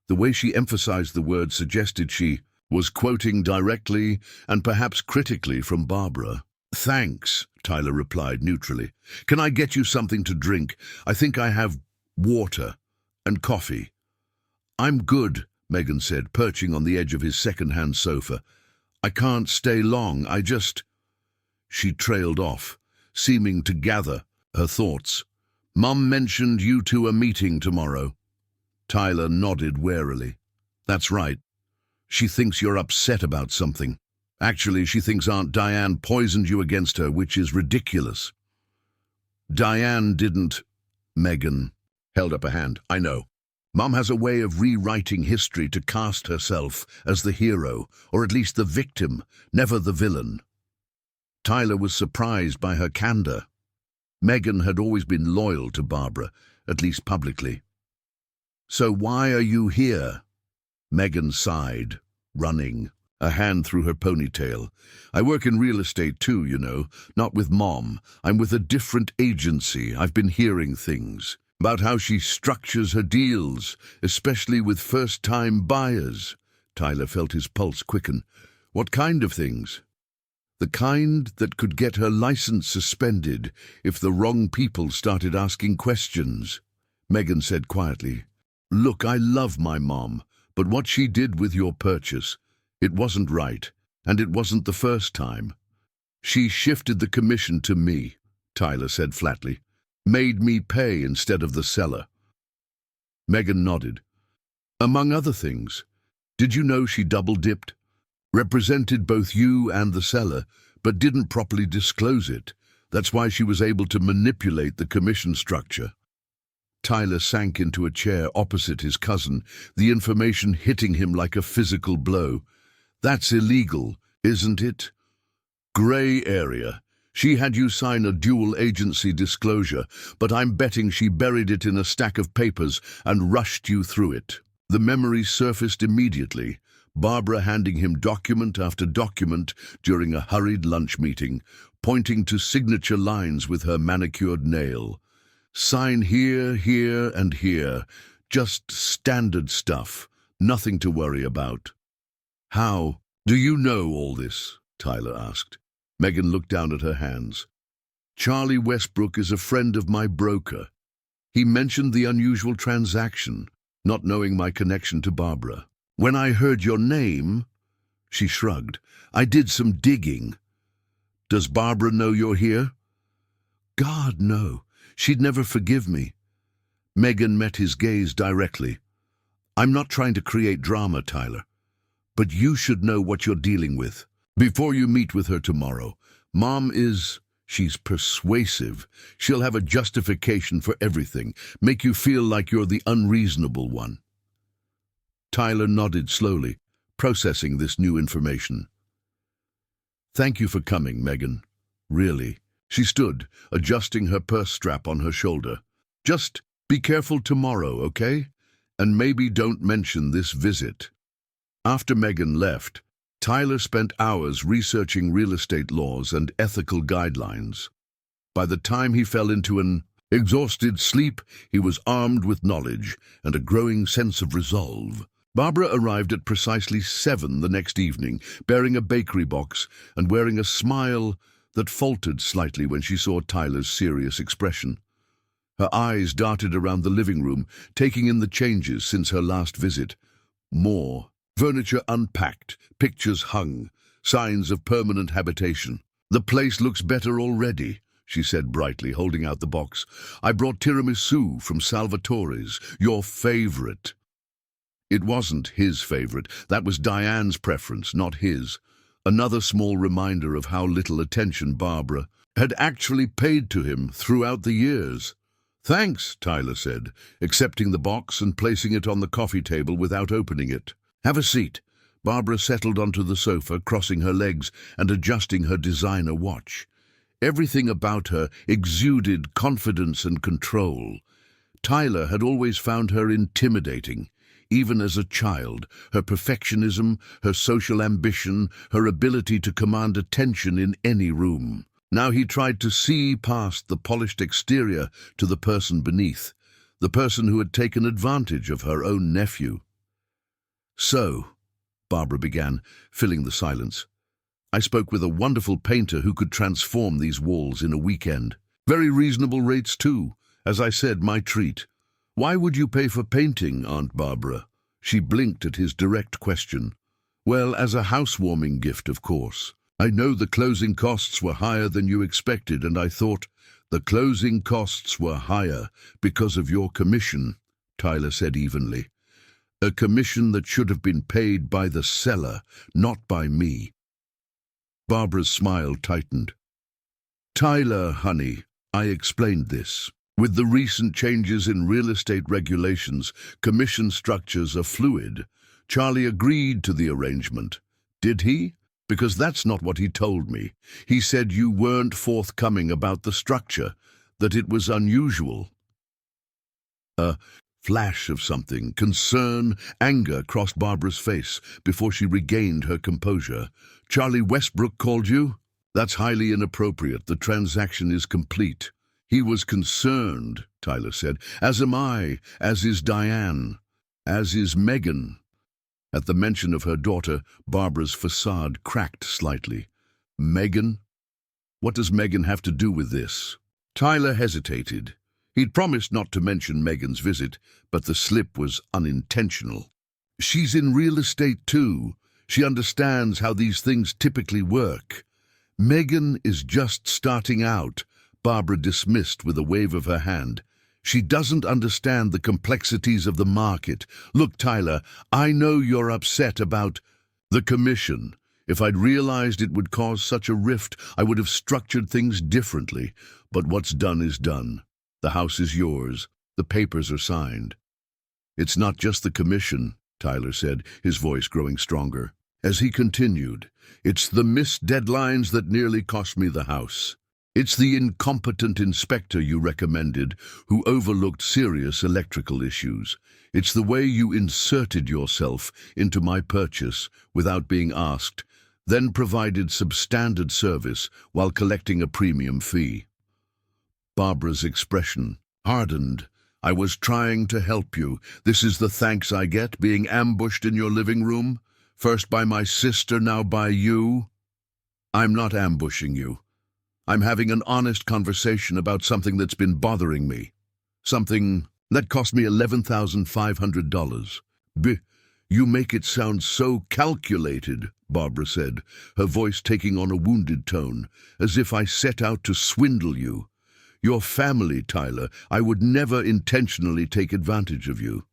The way she emphasized the word suggested she was quoting directly and perhaps critically from Barbara. "Thanks," Tyler replied neutrally. "Can I get you something to drink? I think I have water and coffee." "I'm good," Megan said, perching on the edge of his second-hand sofa. "I can't stay long, I just—" She trailed off, seeming to gather her thoughts. "Mum mentioned you two are meeting tomorrow." Tyler nodded warily. "That's right. She thinks you're upset about something. Actually, she thinks Aunt Diane poisoned you against her, which is ridiculous." "Diane didn't—" Megan held up a hand. "I know. Mum has a way of rewriting history to cast herself as the hero, or at least the victim, never the villain." Tyler was surprised by her candor. Megan had always been loyal to Barbara, at least publicly. "So why are you here?" Megan sighed, running, a hand through her ponytail. "I work in real estate too, you know, not with Mom. I'm with a different agency. I've been hearing things about how she structures her deals, especially with first-time buyers." Tyler felt his pulse quicken. "What kind of things?" "The kind that could get her license suspended if the wrong people started asking questions." Megan said quietly, "Look, I love my mom, but what she did with your purchase, it wasn't right, and it wasn't the first time." She shifted the commission to me, Tyler said flatly. Made me pay instead of the seller. Megan nodded. Among other things, did you know she double-dipped? Represented both you and the seller, but didn't properly disclose it. That's why she was able to manipulate the commission structure. Tyler sank into a chair opposite his cousin, the information hitting him like a physical blow. That's illegal, isn't it? Gray area. She had you sign a dual agency disclosure, but I'm betting she buried it in a stack of papers and rushed you through it. The memory surfaced immediately, Barbara handing him document after document during a hurried lunch meeting, pointing to signature lines with her manicured nail. Sign here, here, and here. Just standard stuff. Nothing to worry about. How do you know all this? Tyler asked. Megan looked down at her hands. Charlie Westbrook is a friend of my broker. He mentioned the unusual transaction, not knowing my connection to Barbara. When I heard your name, she shrugged, I did some digging. Does Barbara know you're here? God, no. She'd never forgive me. Megan met his gaze directly. I'm not trying to create drama, Tyler, but you should know what you're dealing with. Before you meet with her tomorrow, she's persuasive. She'll have a justification for everything, make you feel like you're the unreasonable one. Tyler nodded slowly, processing this new information. Thank you for coming, Megan. Really. She stood, adjusting her purse strap on her shoulder. Just be careful tomorrow, okay? And maybe don't mention this visit. After Megan left, Tyler spent hours researching real estate laws and ethical guidelines. By the time he fell into an exhausted sleep, he was armed with knowledge and a growing sense of resolve. Barbara arrived at precisely 7 the next evening, bearing a bakery box and wearing a smile that faltered slightly when she saw Tyler's serious expression. Her eyes darted around the living room, taking in the changes since her last visit. More. Furniture unpacked, pictures hung, signs of permanent habitation. The place looks better already, she said brightly, holding out the box. I brought tiramisu from Salvatore's, your favorite. It wasn't his favorite. That was Diane's preference, not his. Another small reminder of how little attention Barbara had actually paid to him throughout the years. Thanks, Tyler said, accepting the box and placing it on the coffee table without opening it. Have a seat. Barbara settled onto the sofa, crossing her legs and adjusting her designer watch. Everything about her exuded confidence and control. Tyler had always found her intimidating. Even as a child, her perfectionism, her social ambition, her ability to command attention in any room. Now he tried to see past the polished exterior to the person beneath, the person who had taken advantage of her own nephew. So, Barbara began, filling the silence, I spoke with a wonderful painter who could transform these walls in a weekend. Very reasonable rates too. As I said, my treat. Why would you pay for painting, Aunt Barbara? She blinked at his direct question. Well, as a housewarming gift, of course. I know the closing costs were higher than you expected, and I thought the closing costs were higher because of your commission, Tyler said evenly. A commission that should have been paid by the seller, not by me. Barbara's smile tightened. Tyler, honey, I explained this. With the recent changes in real estate regulations, commission structures are fluid. Charlie agreed to the arrangement. Did he? Because that's not what he told me. He said you weren't forthcoming about the structure, that it was unusual. A flash of something, concern, anger crossed Barbara's face before she regained her composure. Charlie Westbrook called you? That's highly inappropriate. The transaction is complete. He was concerned, Tyler said, as am I, as is Diane, as is Megan. At the mention of her daughter, Barbara's facade cracked slightly. Megan? What does Megan have to do with this? Tyler hesitated. He'd promised not to mention Megan's visit, but the slip was unintentional. She's in real estate too. She understands how these things typically work. Megan is just starting out, Barbara dismissed with a wave of her hand. She doesn't understand the complexities of the market. Look, Tyler, I know you're upset about the commission. If I'd realized it would cause such a rift, I would have structured things differently. But what's done is done. The house is yours. The papers are signed. It's not just the commission, Tyler said, his voice growing stronger. As he continued, it's the missed deadlines that nearly cost me the house. It's the incompetent inspector you recommended who overlooked serious electrical issues. It's the way you inserted yourself into my purchase without being asked, then provided substandard service while collecting a premium fee. Barbara's expression hardened. I was trying to help you. This is the thanks I get, being ambushed in your living room? First by my sister, now by you? I'm not ambushing you. I'm having an honest conversation about something that's been bothering me. Something that cost me $11,500. You make it sound so calculated, Barbara said, her voice taking on a wounded tone, as if I set out to swindle you. Your family, Tyler, I would never intentionally take advantage of you.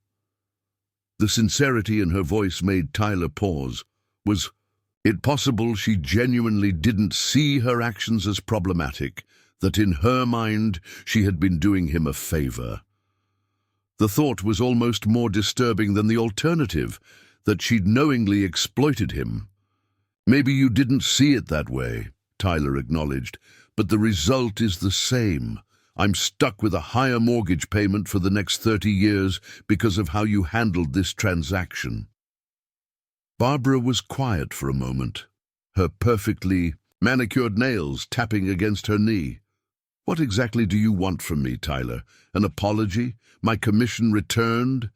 The sincerity in her voice made Tyler pause. Was it possible she genuinely didn't see her actions as problematic, that in her mind she had been doing him a favor? The thought was almost more disturbing than the alternative, that she'd knowingly exploited him. Maybe you didn't see it that way, Tyler acknowledged, but the result is the same. I'm stuck with a higher mortgage payment for the next 30 years because of how you handled this transaction. Barbara was quiet for a moment, her perfectly manicured nails tapping against her knee. What exactly do you want from me, Tyler? An apology? My commission returned?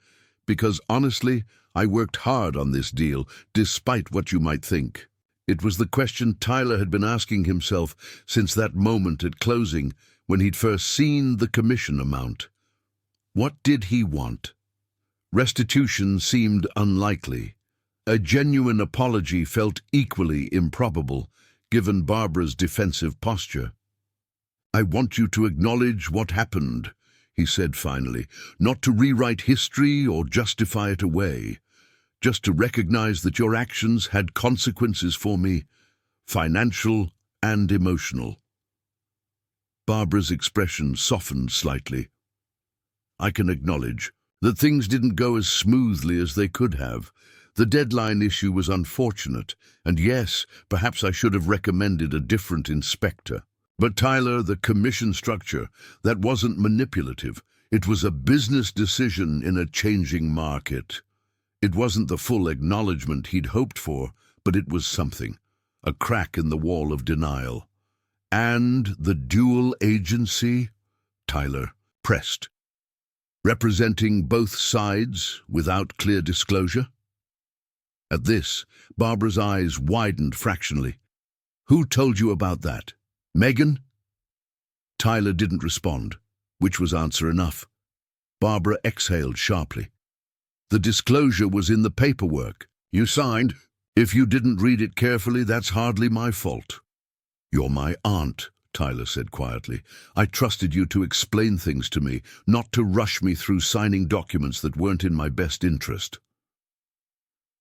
Because honestly, I worked hard on this deal, despite what you might think. It was the question Tyler had been asking himself since that moment at closing, when he'd first seen the commission amount. What did he want? Restitution seemed unlikely. A genuine apology felt equally improbable, given Barbara's defensive posture. I want you to acknowledge what happened, he said finally, not to rewrite history or justify it away, just to recognize that your actions had consequences for me, financial and emotional. Barbara's expression softened slightly. I can acknowledge that things didn't go as smoothly as they could have. The deadline issue was unfortunate, and yes, perhaps I should have recommended a different inspector. But Tyler, the commission structure, that wasn't manipulative. It was a business decision in a changing market. It wasn't the full acknowledgement he'd hoped for, but it was something, a crack in the wall of denial. And the dual agency? Tyler pressed. Representing both sides without clear disclosure? At this, Barbara's eyes widened fractionally. Who told you about that? Megan? Tyler didn't respond, which was answer enough. Barbara exhaled sharply. The disclosure was in the paperwork. You signed. If you didn't read it carefully, that's hardly my fault. You're my aunt, Tyler said quietly. I trusted you to explain things to me, not to rush me through signing documents that weren't in my best interest.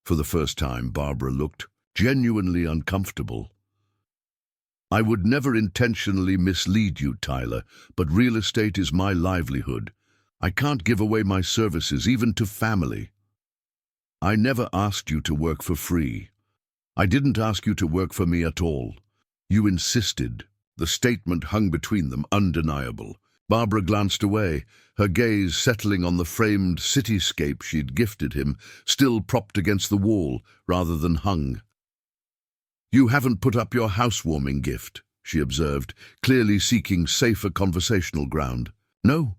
For the first time, Barbara looked genuinely uncomfortable. I would never intentionally mislead you, Tyler, but real estate is my livelihood. I can't give away my services, even to family. I never asked you to work for free. I didn't ask you to work for me at all. You insisted. The statement hung between them, undeniable. Barbara glanced away, her gaze settling on the framed cityscape she'd gifted him, still propped against the wall rather than hung. You haven't put up your housewarming gift, she observed, clearly seeking safer conversational ground. No,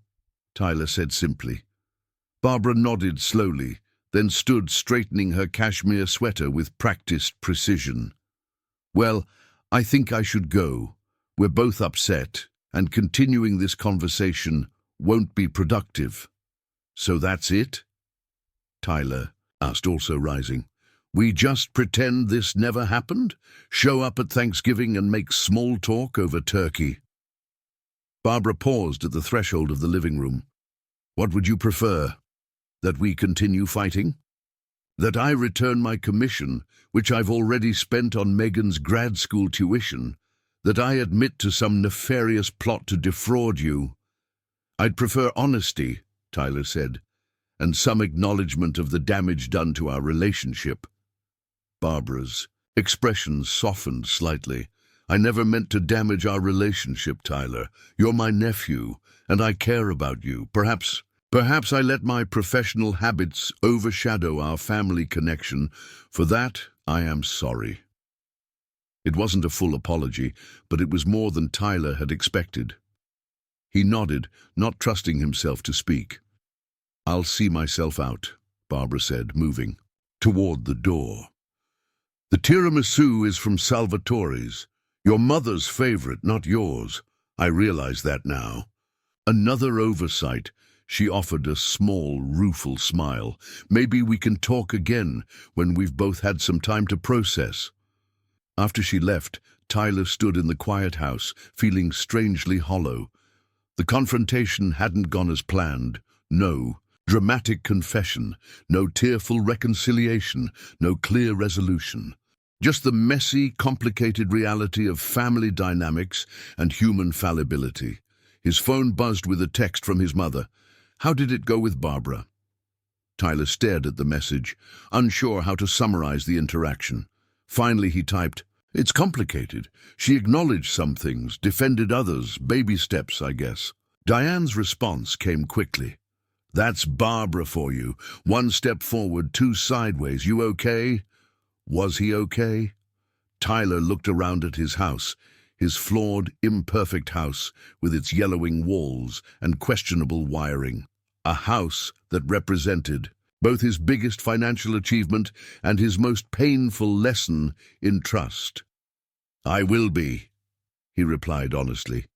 Tyler said simply. Barbara nodded slowly, then stood straightening her cashmere sweater with practiced precision. Well, I think I should go. We're both upset, and continuing this conversation won't be productive. So that's it? Tyler asked, also rising. We just pretend this never happened? Show up at Thanksgiving and make small talk over turkey? Barbara paused at the threshold of the living room. What would you prefer? That we continue fighting? That I return my commission, which I've already spent on Megan's grad school tuition? That I admit to some nefarious plot to defraud you? I'd prefer honesty, Tyler said, and some acknowledgement of the damage done to our relationship. Barbara's expression softened slightly. I never meant to damage our relationship, Tyler. You're my nephew, and I care about you. Perhaps I let my professional habits overshadow our family connection. For that, I am sorry. It wasn't a full apology, but it was more than Tyler had expected. He nodded, not trusting himself to speak. I'll see myself out, Barbara said, moving toward the door. The tiramisu is from Salvatore's. Your mother's favorite, not yours. I realize that now. Another oversight. She offered a small, rueful smile. Maybe we can talk again when we've both had some time to process. After she left, Tyler stood in the quiet house, feeling strangely hollow. The confrontation hadn't gone as planned. No dramatic confession, no tearful reconciliation, no clear resolution. Just the messy, complicated reality of family dynamics and human fallibility. His phone buzzed with a text from his mother. How did it go with Barbara? Tyler stared at the message, unsure how to summarize the interaction. Finally he typed, It's complicated. She acknowledged some things, defended others, baby steps, I guess. Diane's response came quickly. That's Barbara for you. One step forward, two sideways. You okay? Was he okay? Tyler looked around at his house, his flawed, imperfect house with its yellowing walls and questionable wiring. A house that represented both his biggest financial achievement and his most painful lesson in trust. I will be, he replied honestly.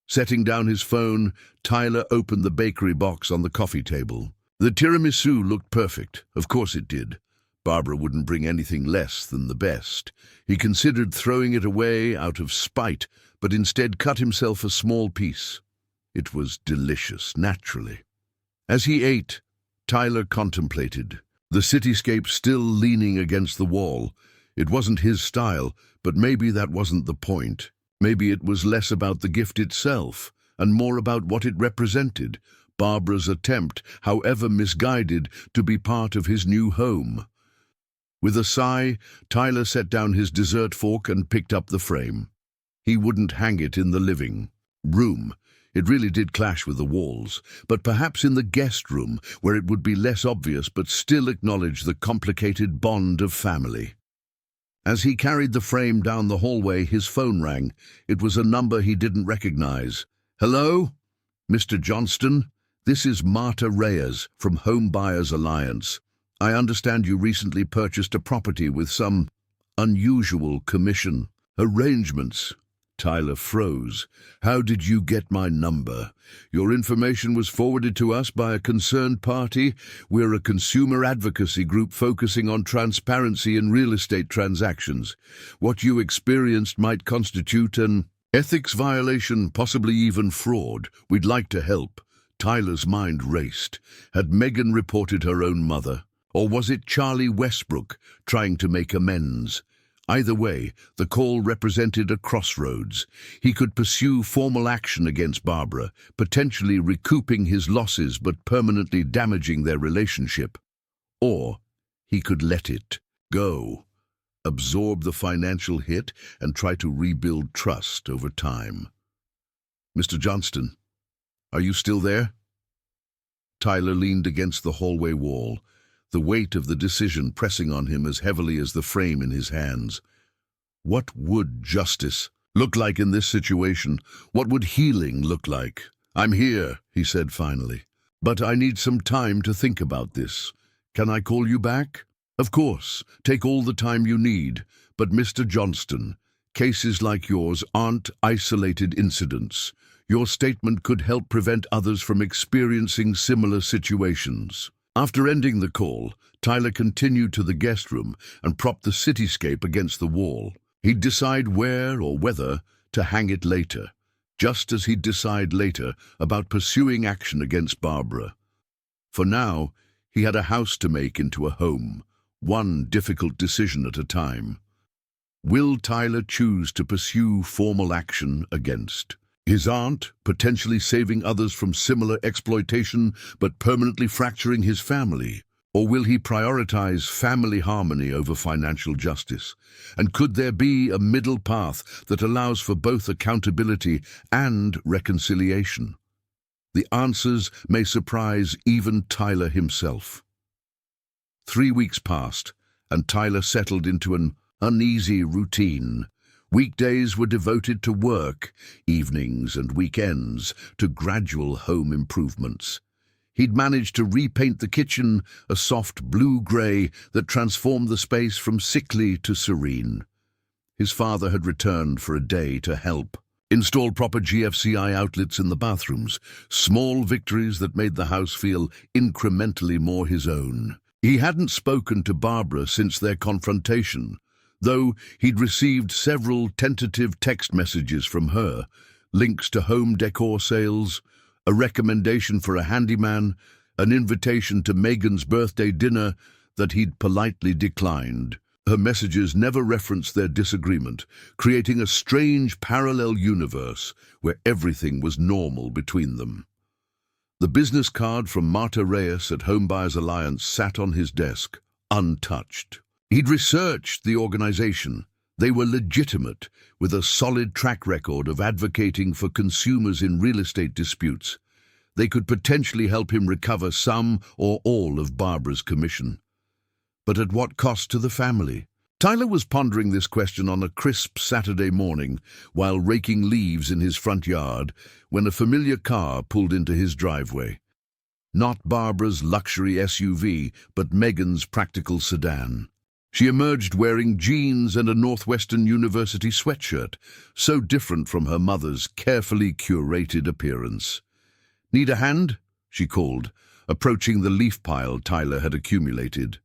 Setting down his phone, Tyler opened the bakery box on the coffee table. The tiramisu looked perfect. Of course it did. Barbara wouldn't bring anything less than the best. He considered throwing it away out of spite, but instead cut himself a small piece. It was delicious, naturally. As he ate, Tyler contemplated, the cityscape still leaning against the wall. It wasn't his style, but maybe that wasn't the point. Maybe it was less about the gift itself, and more about what it represented, Barbara's attempt, however misguided, to be part of his new home. With a sigh, Tyler set down his dessert fork and picked up the frame. He wouldn't hang it in the living room. It really did clash with the walls, but perhaps in the guest room, where it would be less obvious but still acknowledge the complicated bond of family. As he carried the frame down the hallway, his phone rang. It was a number he didn't recognize. Hello? Mr. Johnston? This is Marta Reyes from Home Buyers Alliance. I understand you recently purchased a property with some unusual commission arrangements. Tyler froze. How did you get my number? Your information was forwarded to us by a concerned party. We're a consumer advocacy group focusing on transparency in real estate transactions. What you experienced might constitute an ethics violation, possibly even fraud. We'd like to help. Tyler's mind raced. Had Megan reported her own mother? Or was it Charlie Westbrook trying to make amends? Either way, the call represented a crossroads. He could pursue formal action against Barbara, potentially recouping his losses but permanently damaging their relationship. Or he could let it go, absorb the financial hit, and try to rebuild trust over time. Mr. Johnston, are you still there? Tyler leaned against the hallway wall, the weight of the decision pressing on him as heavily as the frame in his hands. What would justice look like in this situation? What would healing look like? I'm here, he said finally. But I need some time to think about this. Can I call you back? Of course, take all the time you need. But Mr. Johnston, cases like yours aren't isolated incidents. Your statement could help prevent others from experiencing similar situations. After ending the call, Tyler continued to the guest room and propped the cityscape against the wall. He'd decide where or whether to hang it later, just as he'd decide later about pursuing action against Barbara. For now, he had a house to make into a home, one difficult decision at a time. Will Tyler choose to pursue formal action against his aunt, potentially saving others from similar exploitation but permanently fracturing his family? Or will he prioritize family harmony over financial justice? And could there be a middle path that allows for both accountability and reconciliation? The answers may surprise even Tyler himself. 3 weeks passed, and Tyler settled into an uneasy routine. Weekdays were devoted to work, evenings and weekends to gradual home improvements. He'd managed to repaint the kitchen a soft blue-grey that transformed the space from sickly to serene. His father had returned for a day to help install proper GFCI outlets in the bathrooms, small victories that made the house feel incrementally more his own. He hadn't spoken to Barbara since their confrontation, though he'd received several tentative text messages from her, links to home decor sales, a recommendation for a handyman, an invitation to Megan's birthday dinner that he'd politely declined. Her messages never referenced their disagreement, creating a strange parallel universe where everything was normal between them. The business card from Marta Reyes at Homebuyers Alliance sat on his desk, untouched. He'd researched the organization. They were legitimate, with a solid track record of advocating for consumers in real estate disputes. They could potentially help him recover some or all of Barbara's commission. But at what cost to the family? Tyler was pondering this question on a crisp Saturday morning while raking leaves in his front yard when a familiar car pulled into his driveway. Not Barbara's luxury SUV, but Megan's practical sedan. She emerged wearing jeans and a Northwestern University sweatshirt, so different from her mother's carefully curated appearance. "Need a hand?" she called, approaching the leaf pile Tyler had accumulated.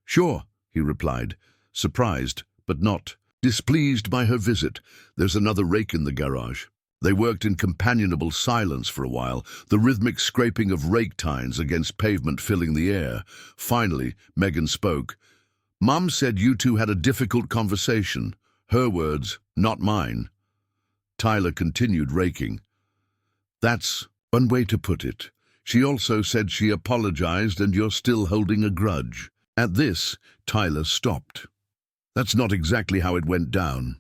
"Sure," he replied, surprised but not displeased by her visit. "There's another rake in the garage." They worked in companionable silence for a while, the rhythmic scraping of rake tines against pavement filling the air. Finally, Megan spoke. "Mom said you two had a difficult conversation." Her words, not mine. Tyler continued raking. "That's one way to put it. She also said she apologized and you're still holding a grudge." At this, Tyler stopped. "That's not exactly how it went down."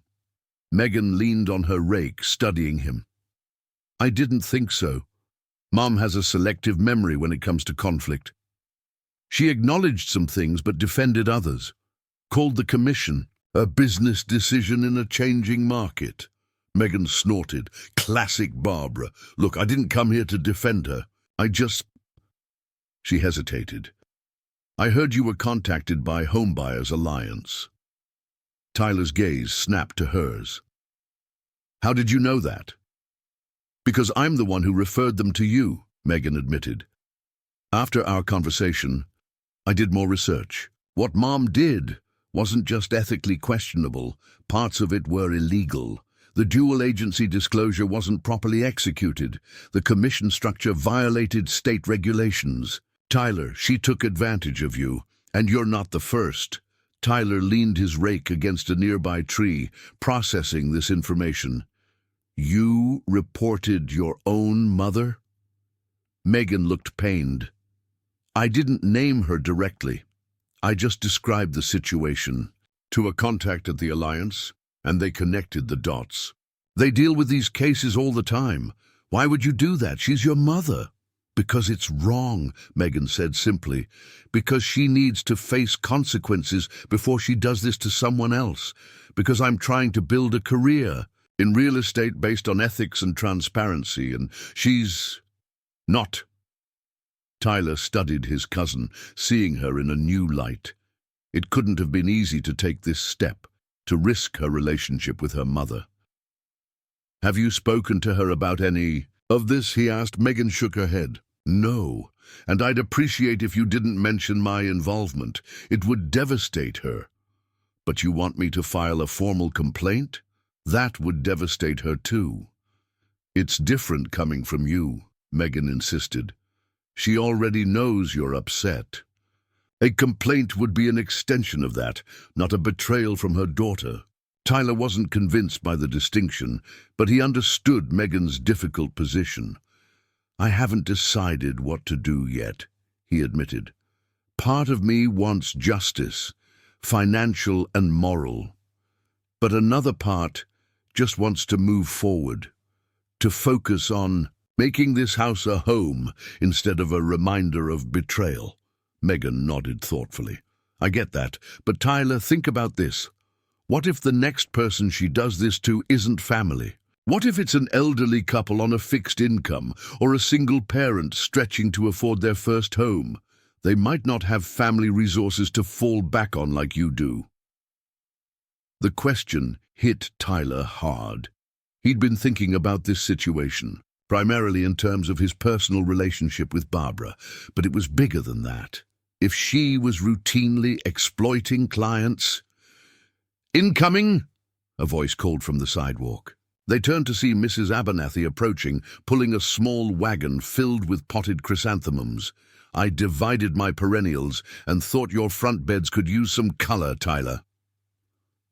Megan leaned on her rake, studying him. "I didn't think so. Mom has a selective memory when it comes to conflict. She acknowledged some things but defended others. Called the commission a business decision in a changing market." Megan snorted. "Classic Barbara. Look, I didn't come here to defend her. I just—" She hesitated. "I heard you were contacted by Homebuyers Alliance." Tyler's gaze snapped to hers. "How did you know that?" "Because I'm the one who referred them to you," Megan admitted. "After our conversation, I did more research. What Mom did wasn't just ethically questionable. Parts of it were illegal. The dual-agency disclosure wasn't properly executed. The commission structure violated state regulations. Tyler, she took advantage of you, and you're not the first." Tyler leaned his rake against a nearby tree, processing this information. "You reported your own mother?" Megan looked pained. "I didn't name her directly. I just described the situation to a contact at the Alliance, and they connected the dots. They deal with these cases all the time. Why would you do that? She's your mother." "Because it's wrong," Megan said simply. "Because she needs to face consequences before she does this to someone else. Because I'm trying to build a career in real estate based on ethics and transparency, and she's not." Tyler studied his cousin, seeing her in a new light. It couldn't have been easy to take this step, to risk her relationship with her mother. "Have you spoken to her about any of this?" he asked. Megan shook her head. No, and I'd appreciate if you didn't mention my involvement. It would devastate her. But you want me to file a formal complaint? That would devastate her too. It's different coming from you, Megan insisted. She already knows you're upset. A complaint would be an extension of that, not a betrayal from her daughter. Tyler wasn't convinced by the distinction, but he understood Megan's difficult position. I haven't decided what to do yet, he admitted. Part of me wants justice, financial and moral. But another part just wants to move forward, to focus on making this house a home instead of a reminder of betrayal. Megan nodded thoughtfully. I get that, but Tyler, think about this. What if the next person she does this to isn't family? What if it's an elderly couple on a fixed income or a single parent stretching to afford their first home? They might not have family resources to fall back on like you do. The question hit Tyler hard. He'd been thinking about this situation, primarily in terms of his personal relationship with Barbara, but it was bigger than that. If she was routinely exploiting clients... "Incoming!" a voice called from the sidewalk. They turned to see Mrs. Abernathy approaching, pulling a small wagon filled with potted chrysanthemums. I divided my perennials and thought your front beds could use some color, Tyler.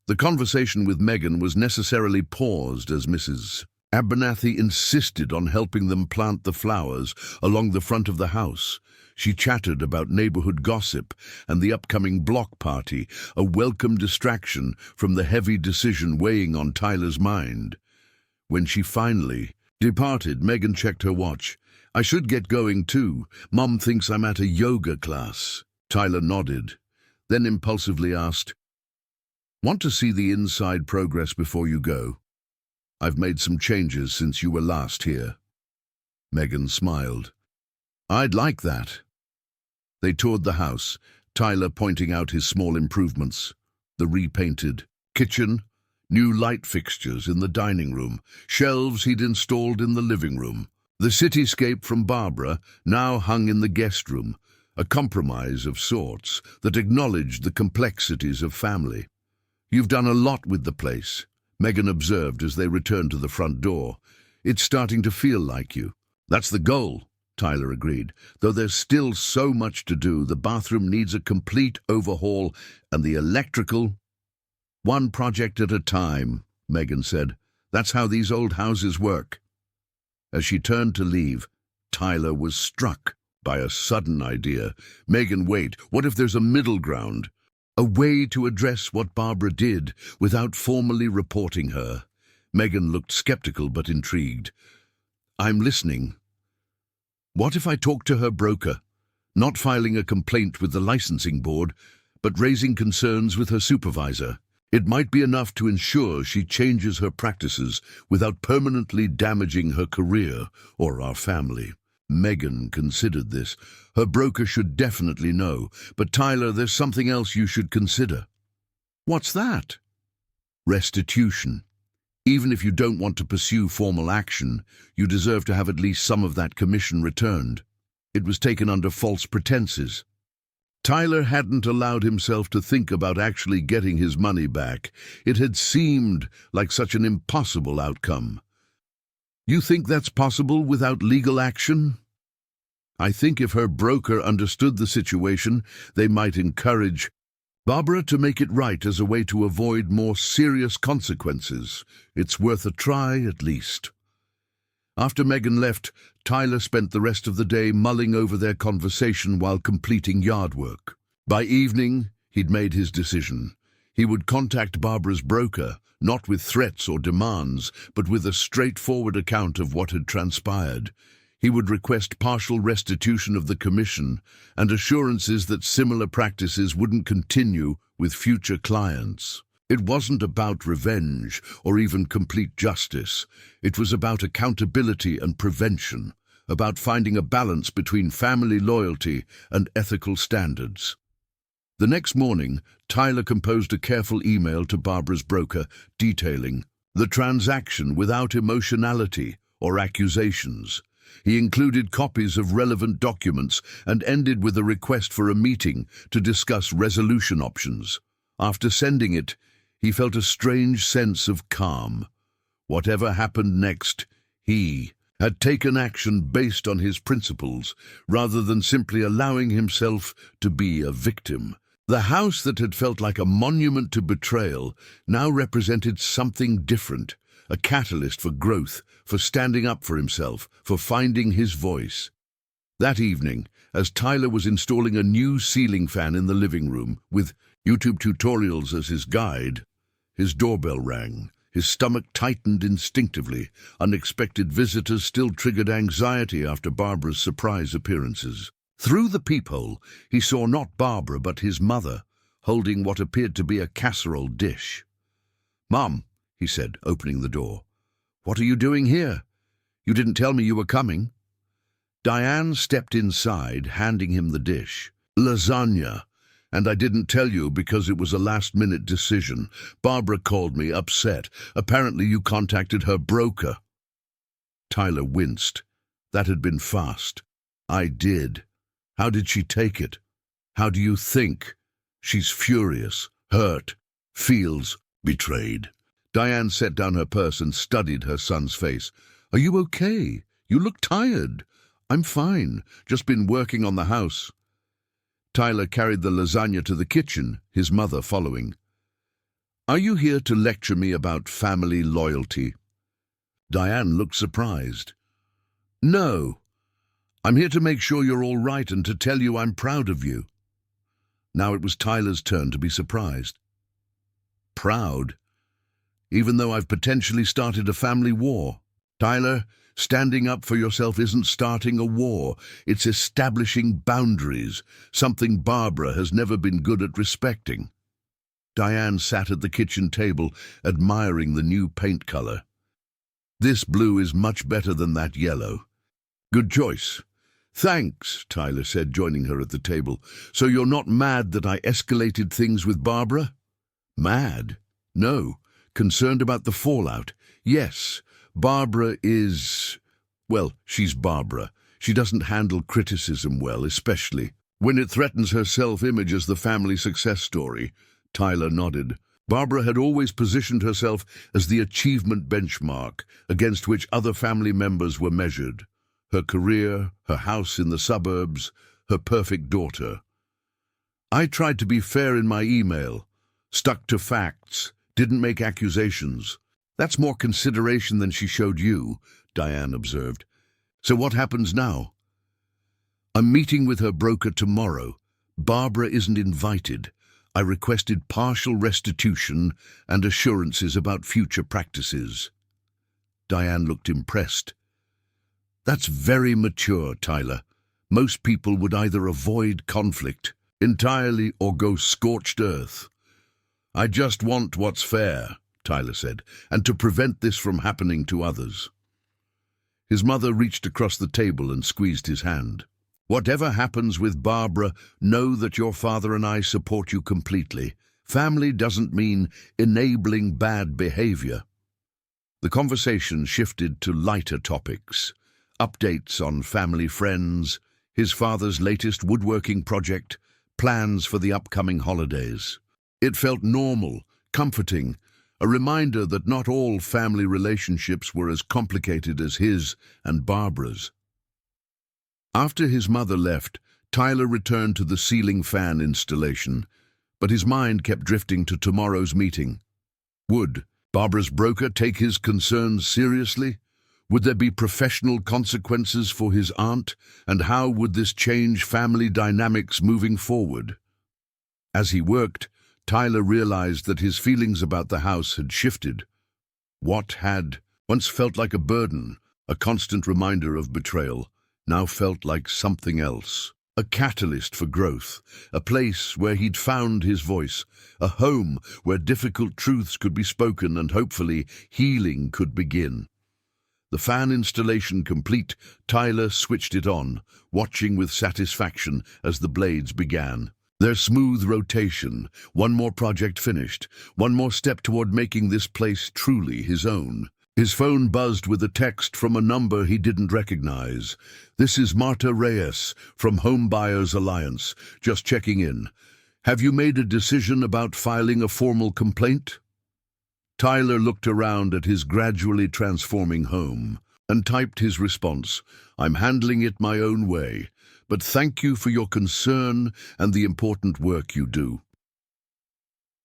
The conversation with Megan was necessarily paused as Mrs. Abernathy insisted on helping them plant the flowers along the front of the house. She chattered about neighborhood gossip and the upcoming block party, a welcome distraction from the heavy decision weighing on Tyler's mind. When she finally departed, Megan checked her watch. I should get going too. Mom thinks I'm at a yoga class. Tyler nodded, then impulsively asked, Want to see the inside progress before you go? I've made some changes since you were last here. Megan smiled. I'd like that. They toured the house, Tyler pointing out his small improvements. The repainted kitchen, new light fixtures in the dining room, shelves he'd installed in the living room. The cityscape from Barbara now hung in the guest room, a compromise of sorts that acknowledged the complexities of family. You've done a lot with the place, Megan observed as they returned to the front door. It's starting to feel like you. That's the goal, Tyler agreed. Though there's still so much to do, the bathroom needs a complete overhaul and the electrical... One project at a time, Megan said. That's how these old houses work. As she turned to leave, Tyler was struck by a sudden idea. Megan, wait, what if there's a middle ground? A way to address what Barbara did without formally reporting her. Megan looked skeptical but intrigued. I'm listening. What if I talked to her broker, not filing a complaint with the licensing board, but raising concerns with her supervisor? It might be enough to ensure she changes her practices without permanently damaging her career or our family. Megan considered this. Her broker should definitely know. But Tyler, there's something else you should consider. What's that? Restitution. Even if you don't want to pursue formal action, you deserve to have at least some of that commission returned. It was taken under false pretenses. Tyler hadn't allowed himself to think about actually getting his money back. It had seemed like such an impossible outcome. You think that's possible without legal action? I think if her broker understood the situation, they might encourage Barbara to make it right as a way to avoid more serious consequences. It's worth a try, at least. After Megan left, Tyler spent the rest of the day mulling over their conversation while completing yard work. By evening, he'd made his decision. He would contact Barbara's broker, not with threats or demands, but with a straightforward account of what had transpired. He would request partial restitution of the commission and assurances that similar practices wouldn't continue with future clients. It wasn't about revenge or even complete justice. It was about accountability and prevention, about finding a balance between family loyalty and ethical standards. The next morning, Tyler composed a careful email to Barbara's broker detailing the transaction without emotionality or accusations. He included copies of relevant documents and ended with a request for a meeting to discuss resolution options. After sending it, he felt a strange sense of calm. Whatever happened next, he had taken action based on his principles, rather than simply allowing himself to be a victim. The house that had felt like a monument to betrayal now represented something different, a catalyst for growth, for standing up for himself, for finding his voice. That evening, as Tyler was installing a new ceiling fan in the living room, with YouTube tutorials as his guide, his doorbell rang. His stomach tightened instinctively. Unexpected visitors still triggered anxiety after Barbara's surprise appearances. Through the peephole, he saw not Barbara but his mother, holding what appeared to be a casserole dish. "Mom," he said, opening the door. "What are you doing here? You didn't tell me you were coming." Diane stepped inside, handing him the dish. "Lasagna. And I didn't tell you because it was a last-minute decision. Barbara called me, upset. Apparently you contacted her broker." Tyler winced. That had been fast. "I did. How did she take it? How do you think?" "She's furious, hurt, feels betrayed." Diane set down her purse and studied her son's face. "Are you okay? You look tired." "I'm fine. Just been working on the house." Tyler carried the lasagna to the kitchen, his mother following. "Are you here to lecture me about family loyalty?" Diane looked surprised. "No. I'm here to make sure you're all right and to tell you I'm proud of you." Now it was Tyler's turn to be surprised. "Proud? Even though I've potentially started a family war?" "Tyler, standing up for yourself isn't starting a war. It's establishing boundaries, something Barbara has never been good at respecting." Diane sat at the kitchen table, admiring the new paint color. "This blue is much better than that yellow." "Good choice." "Thanks," Tyler said, joining her at the table. "So you're not mad that I escalated things with Barbara?" "Mad? No. Concerned about the fallout? Yes. Barbara is... well, she's Barbara. She doesn't handle criticism well, especially when it threatens her self-image as the family success story." Tyler nodded. Barbara had always positioned herself as the achievement benchmark against which other family members were measured. Her career, her house in the suburbs, her perfect daughter. "I tried to be fair in my email, stuck to facts, didn't make accusations." "That's more consideration than she showed you," Diane observed. "So what happens now?" "I'm meeting with her broker tomorrow. Barbara isn't invited. I requested partial restitution and assurances about future practices." Diane looked impressed. "That's very mature, Tyler. Most people would either avoid conflict entirely or go scorched earth." "I just want what's fair," Tyler said, "and to prevent this from happening to others." His mother reached across the table and squeezed his hand. "Whatever happens with Barbara, know that your father and I support you completely. Family doesn't mean enabling bad behavior." The conversation shifted to lighter topics. Updates on family friends, his father's latest woodworking project, plans for the upcoming holidays. It felt normal, comforting, a reminder that not all family relationships were as complicated as his and Barbara's. After his mother left, Tyler returned to the ceiling fan installation, but his mind kept drifting to tomorrow's meeting. Would Barbara's broker take his concerns seriously? Would there be professional consequences for his aunt, and how would this change family dynamics moving forward? As he worked, Tyler realized that his feelings about the house had shifted. What had once felt like a burden, a constant reminder of betrayal, now felt like something else. A catalyst for growth, a place where he'd found his voice, a home where difficult truths could be spoken and hopefully healing could begin. The fan installation complete, Tyler switched it on, watching with satisfaction as the blades began. Their smooth rotation, one more project finished, one more step toward making this place truly his own. His phone buzzed with a text from a number he didn't recognize. "This is Marta Reyes from Home Buyers Alliance. Just checking in. Have you made a decision about filing a formal complaint?" Tyler looked around at his gradually transforming home and typed his response. "I'm handling it my own way, but thank you for your concern and the important work you do."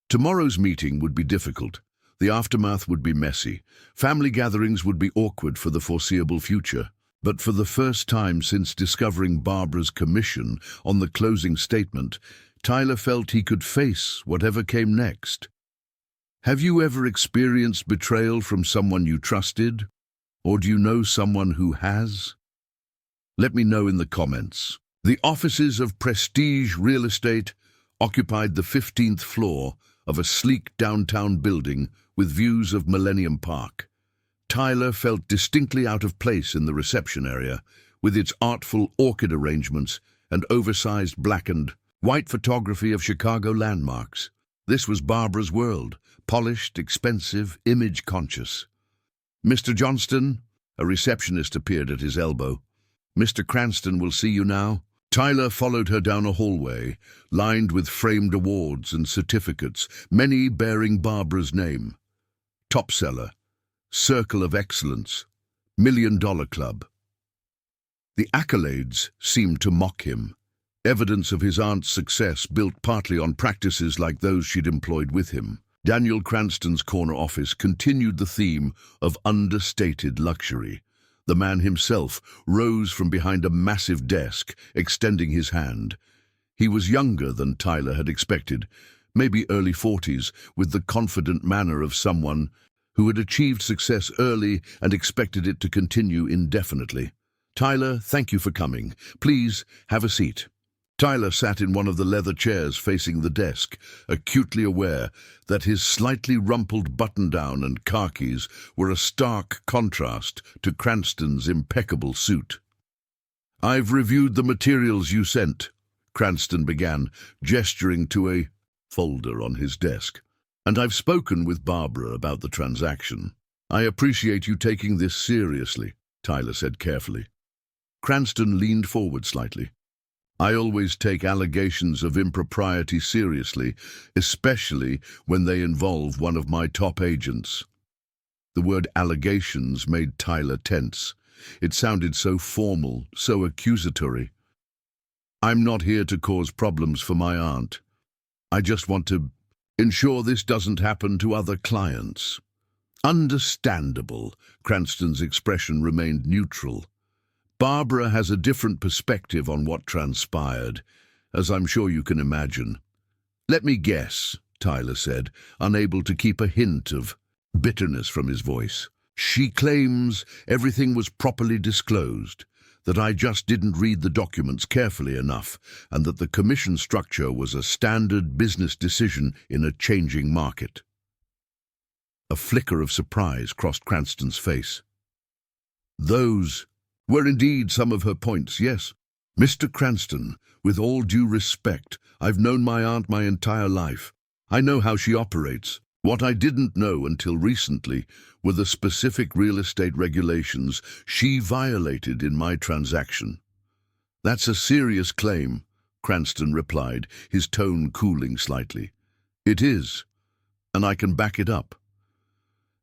Tomorrow's meeting would be difficult. The aftermath would be messy. Family gatherings would be awkward for the foreseeable future. But for the first time since discovering Barbara's commission on the closing statement, Tyler felt he could face whatever came next. Have you ever experienced betrayal from someone you trusted? Or do you know someone who has? Let me know in the comments. The offices of Prestige Real Estate occupied the 15th floor of a sleek downtown building with views of Millennium Park. Tyler felt distinctly out of place in the reception area, with its artful orchid arrangements and oversized black and white photography of Chicago landmarks. This was Barbara's world, polished, expensive, image-conscious. "Mr. Johnston," a receptionist appeared at his elbow. "Mr. Cranston will see you now." Tyler followed her down a hallway, lined with framed awards and certificates, many bearing Barbara's name. Top Seller, Circle of Excellence, $1 Million Club. The accolades seemed to mock him, evidence of his aunt's success built partly on practices like those she'd employed with him. Daniel Cranston's corner office continued the theme of understated luxury. The man himself rose from behind a massive desk, extending his hand. He was younger than Tyler had expected, maybe early 40s, with the confident manner of someone who had achieved success early and expected it to continue indefinitely. "Tyler, thank you for coming. Please, have a seat." Tyler sat in one of the leather chairs facing the desk, acutely aware that his slightly rumpled button-down and khakis were a stark contrast to Cranston's impeccable suit. "I've reviewed the materials you sent," Cranston began, gesturing to a folder on his desk. "And I've spoken with Barbara about the transaction. I appreciate you taking this seriously," Tyler said carefully. Cranston leaned forward slightly. "I always take allegations of impropriety seriously, especially when they involve one of my top agents." The word allegations made Tyler tense. It sounded so formal, so accusatory. "I'm not here to cause problems for my aunt. I just want to ensure this doesn't happen to other clients." "Understandable." Cranston's expression remained neutral. "Barbara has a different perspective on what transpired, as I'm sure you can imagine." "Let me guess," Tyler said, unable to keep a hint of bitterness from his voice. "She claims everything was properly disclosed, that I just didn't read the documents carefully enough, and that the commission structure was a standard business decision in a changing market." A flicker of surprise crossed Cranston's face. "Those were indeed some of her points, yes. Mr. Cranston, with all due respect, I've known my aunt my entire life. I know how she operates. What I didn't know until recently were the specific real estate regulations she violated in my transaction." "That's a serious claim," Cranston replied, his tone cooling slightly. "It is, and I can back it up."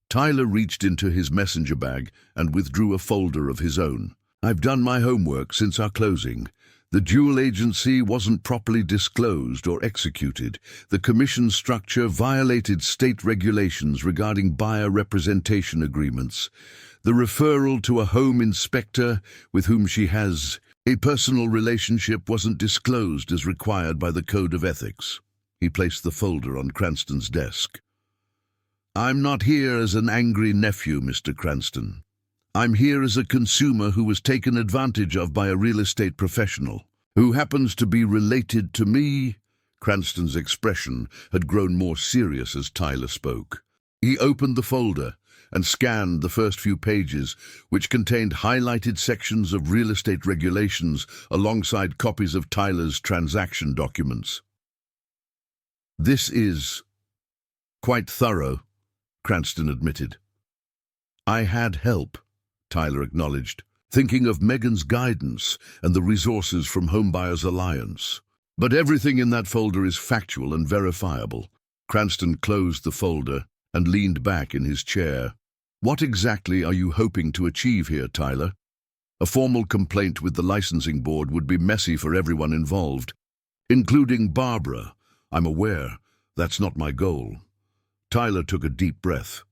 Tyler reached into his messenger bag and withdrew a folder of his own. "I've done my homework since our closing. The dual agency wasn't properly disclosed or executed. The commission structure violated state regulations regarding buyer representation agreements. The referral to a home inspector with whom she has a personal relationship wasn't disclosed as required by the Code of Ethics." He placed the folder on Cranston's desk. "I'm not here as an angry nephew, Mr. Cranston. I'm here as a consumer who was taken advantage of by a real estate professional, who happens to be related to me." Cranston's expression had grown more serious as Tyler spoke. He opened the folder and scanned the first few pages, which contained highlighted sections of real estate regulations alongside copies of Tyler's transaction documents. "This is quite thorough," Cranston admitted. I had help, Tyler acknowledged, thinking of Megan's guidance and the resources from Homebuyers Alliance. But everything in that folder is factual and verifiable. Cranston closed the folder and leaned back in his chair. What exactly are you hoping to achieve here, Tyler? A formal complaint with the licensing board would be messy for everyone involved, including Barbara. I'm aware that's not my goal. Tyler took a deep breath.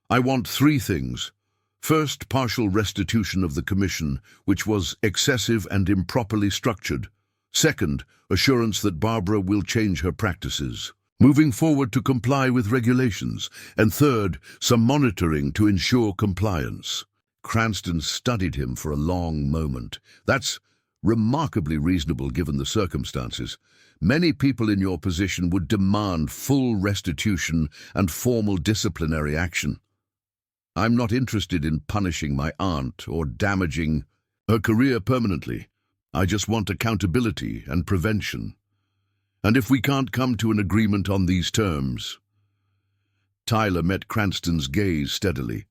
I want three things. First, partial restitution of the commission, which was excessive and improperly structured. Second, assurance that Barbara will change her practices, moving forward to comply with regulations. And third, some monitoring to ensure compliance. Cranston studied him for a long moment. That's remarkably reasonable given the circumstances. Many people in your position would demand full restitution and formal disciplinary action. I'm not interested in punishing my aunt or damaging her career permanently. I just want accountability and prevention. And if we can't come to an agreement on these terms... Tyler met Cranston's gaze steadily.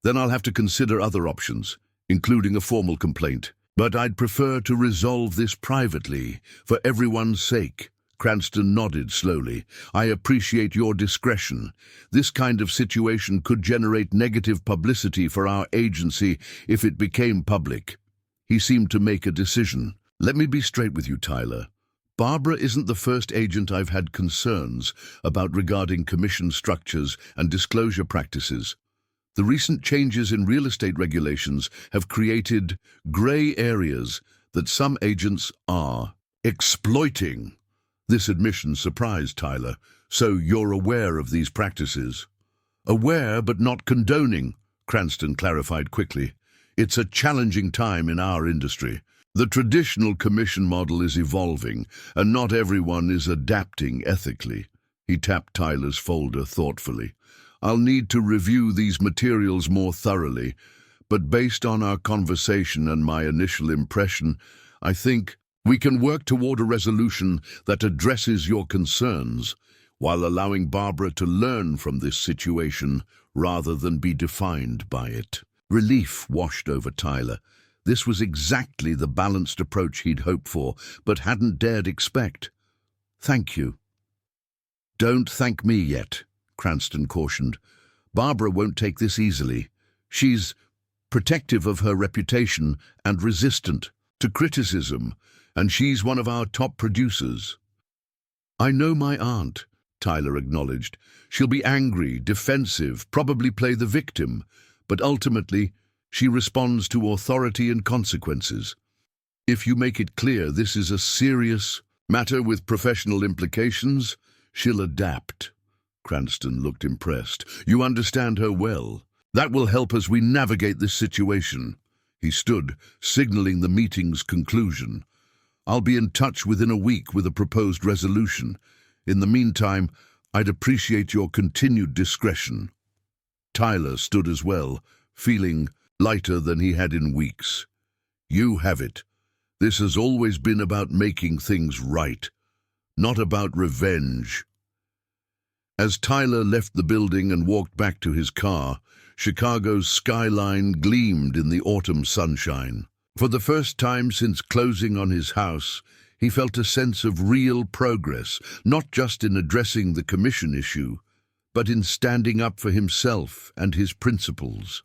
Then I'll have to consider other options, including a formal complaint. But I'd prefer to resolve this privately, for everyone's sake. Cranston nodded slowly. I appreciate your discretion. This kind of situation could generate negative publicity for our agency if it became public. He seemed to make a decision. Let me be straight with you, Tyler. Barbara isn't the first agent I've had concerns about regarding commission structures and disclosure practices. The recent changes in real estate regulations have created gray areas that some agents are exploiting. This admission surprised Tyler. So you're aware of these practices? Aware but not condoning, Cranston clarified quickly. It's a challenging time in our industry. The traditional commission model is evolving, and not everyone is adapting ethically. He tapped Tyler's folder thoughtfully. I'll need to review these materials more thoroughly, but based on our conversation and my initial impression, I think we can work toward a resolution that addresses your concerns while allowing Barbara to learn from this situation rather than be defined by it. Relief washed over Tyler. This was exactly the balanced approach he'd hoped for, but hadn't dared expect. Thank you. Don't thank me yet, Cranston cautioned. Barbara won't take this easily. She's protective of her reputation and resistant to criticism, and she's one of our top producers. I know my aunt, Tyler acknowledged. She'll be angry, defensive, probably play the victim, but ultimately she responds to authority and consequences. If you make it clear this is a serious matter with professional implications, she'll adapt. Cranston looked impressed. You understand her well. That will help as we navigate this situation. He stood, signaling the meeting's conclusion. I'll be in touch within a week with a proposed resolution. In the meantime, I'd appreciate your continued discretion. Tyler stood as well, feeling lighter than he had in weeks. You have it. This has always been about making things right, not about revenge. As Tyler left the building and walked back to his car, Chicago's skyline gleamed in the autumn sunshine. For the first time since closing on his house, he felt a sense of real progress, not just in addressing the commission issue, but in standing up for himself and his principles.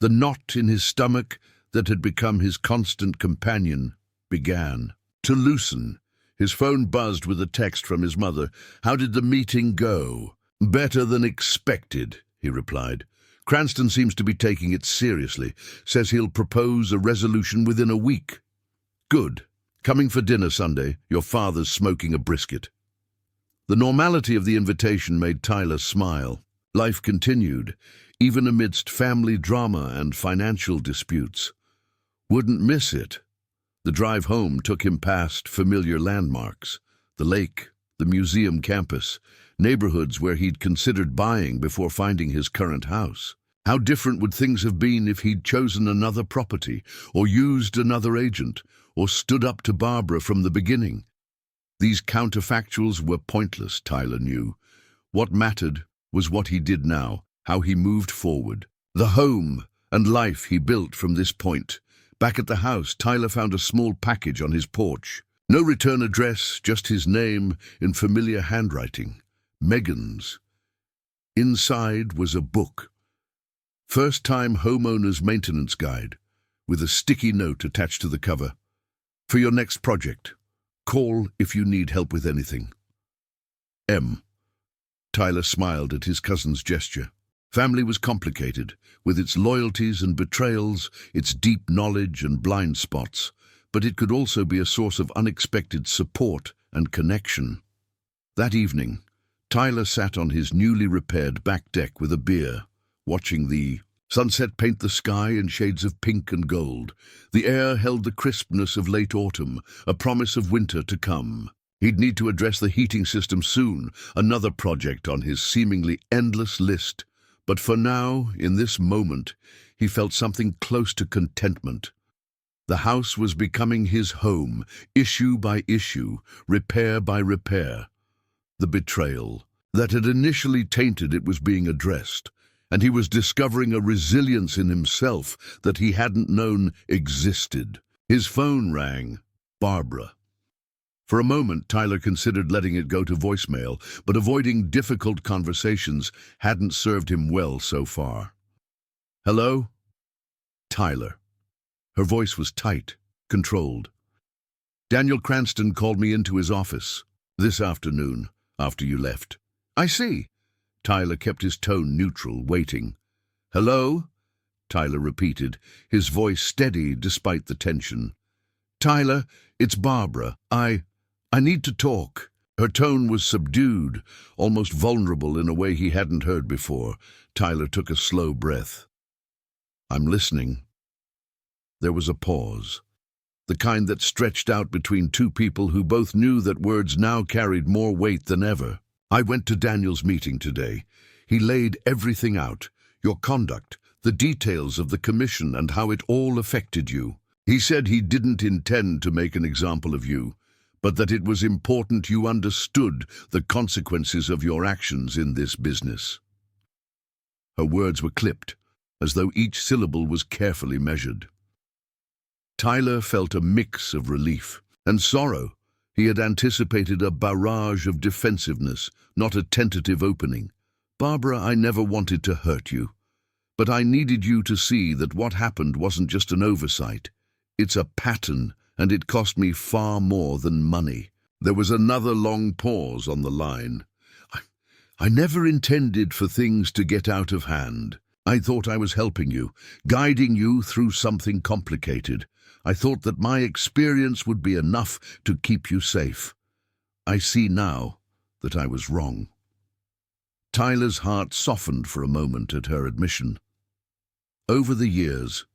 The knot in his stomach that had become his constant companion began to loosen. His phone buzzed with a text from his mother. How did the meeting go? Better than expected, he replied. Cranston seems to be taking it seriously. Says he'll propose a resolution within a week. Good. Coming for dinner Sunday. Your father's smoking a brisket. The normality of the invitation made Tyler smile. Life continued, even amidst family drama and financial disputes. Wouldn't miss it. The drive home took him past familiar landmarks, the lake, the museum campus, neighborhoods where he'd considered buying before finding his current house. How different would things have been if he'd chosen another property, or used another agent, or stood up to Barbara from the beginning? These counterfactuals were pointless, Tyler knew. What mattered was what he did now. how he moved forward. The home and life he built from this point. Back at the house, Tyler found a small package on his porch. No return address, just his name in familiar handwriting. Megan's. Inside was a book. First-time homeowner's maintenance guide, with a sticky note attached to the cover. For your next project, call if you need help with anything. M. Tyler smiled at his cousin's gesture. Family was complicated, with its loyalties and betrayals, its deep knowledge and blind spots, but it could also be a source of unexpected support and connection. That evening, Tyler sat on his newly repaired back deck with a beer, watching the sunset paint the sky in shades of pink and gold. The air held the crispness of late autumn, a promise of winter to come. He'd need to address the heating system soon, another project on his seemingly endless list. But for now, in this moment, he felt something close to contentment. The house was becoming his home, issue by issue, repair by repair. The betrayal that had initially tainted it was being addressed, and he was discovering a resilience in himself that he hadn't known existed. His phone rang. Barbara. For a moment, Tyler considered letting it go to voicemail, but avoiding difficult conversations hadn't served him well so far. Hello? Tyler. Her voice was tight, controlled. Daniel Cranston called me into his office this afternoon, after you left. I see. Tyler kept his tone neutral, waiting. Hello? Tyler repeated, his voice steady despite the tension. Tyler, it's Barbara. I need to talk. Her tone was subdued, almost vulnerable in a way he hadn't heard before. Tyler took a slow breath. I'm listening. There was a pause, the kind that stretched out between two people who both knew that words now carried more weight than ever. I went to Daniel's meeting today. He laid everything out, your conduct, the details of the commission and how it all affected you. He said he didn't intend to make an example of you, but that it was important you understood the consequences of your actions in this business. Her words were clipped, as though each syllable was carefully measured. Tyler felt a mix of relief and sorrow. He had anticipated a barrage of defensiveness, not a tentative opening. Barbara, I never wanted to hurt you, but I needed you to see that what happened wasn't just an oversight. It's a pattern, and it cost me far more than money. There was another long pause on the line. I never intended for things to get out of hand. I thought I was helping you, guiding you through something complicated. I thought that my experience would be enough to keep you safe. I see now that I was wrong. Tyler's heart softened for a moment at her admission. Over the years,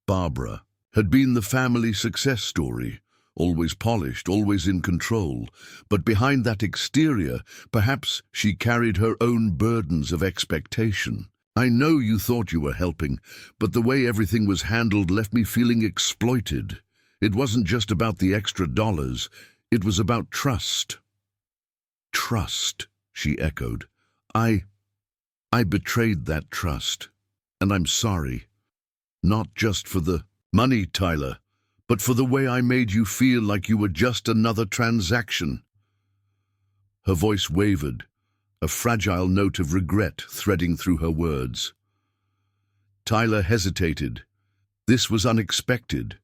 Barbara had been the family success story, always polished, always in control, but behind that exterior, perhaps she carried her own burdens of expectation. I know you thought you were helping, but the way everything was handled left me feeling exploited. It wasn't just about the extra dollars, it was about trust. Trust, she echoed. I betrayed that trust, and I'm sorry. Not just for the money, Tyler, but for the way I made you feel like you were just another transaction. Her voice wavered, a fragile note of regret threading through her words. Tyler hesitated. This was unexpected,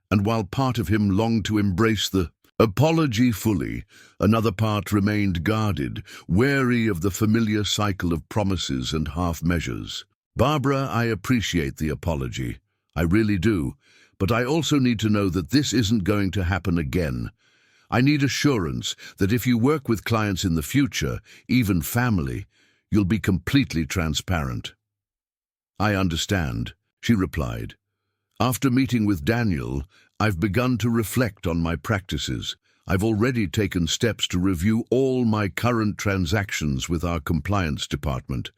and while part of him longed to embrace the apology fully, another part remained guarded, wary of the familiar cycle of promises and half-measures. Barbara, I appreciate the apology. I really do, but I also need to know that this isn't going to happen again. I need assurance that if you work with clients in the future, even family, you'll be completely transparent. I understand, she replied. After meeting with Daniel, I've begun to reflect on my practices. I've already taken steps to review all my current transactions with our compliance department.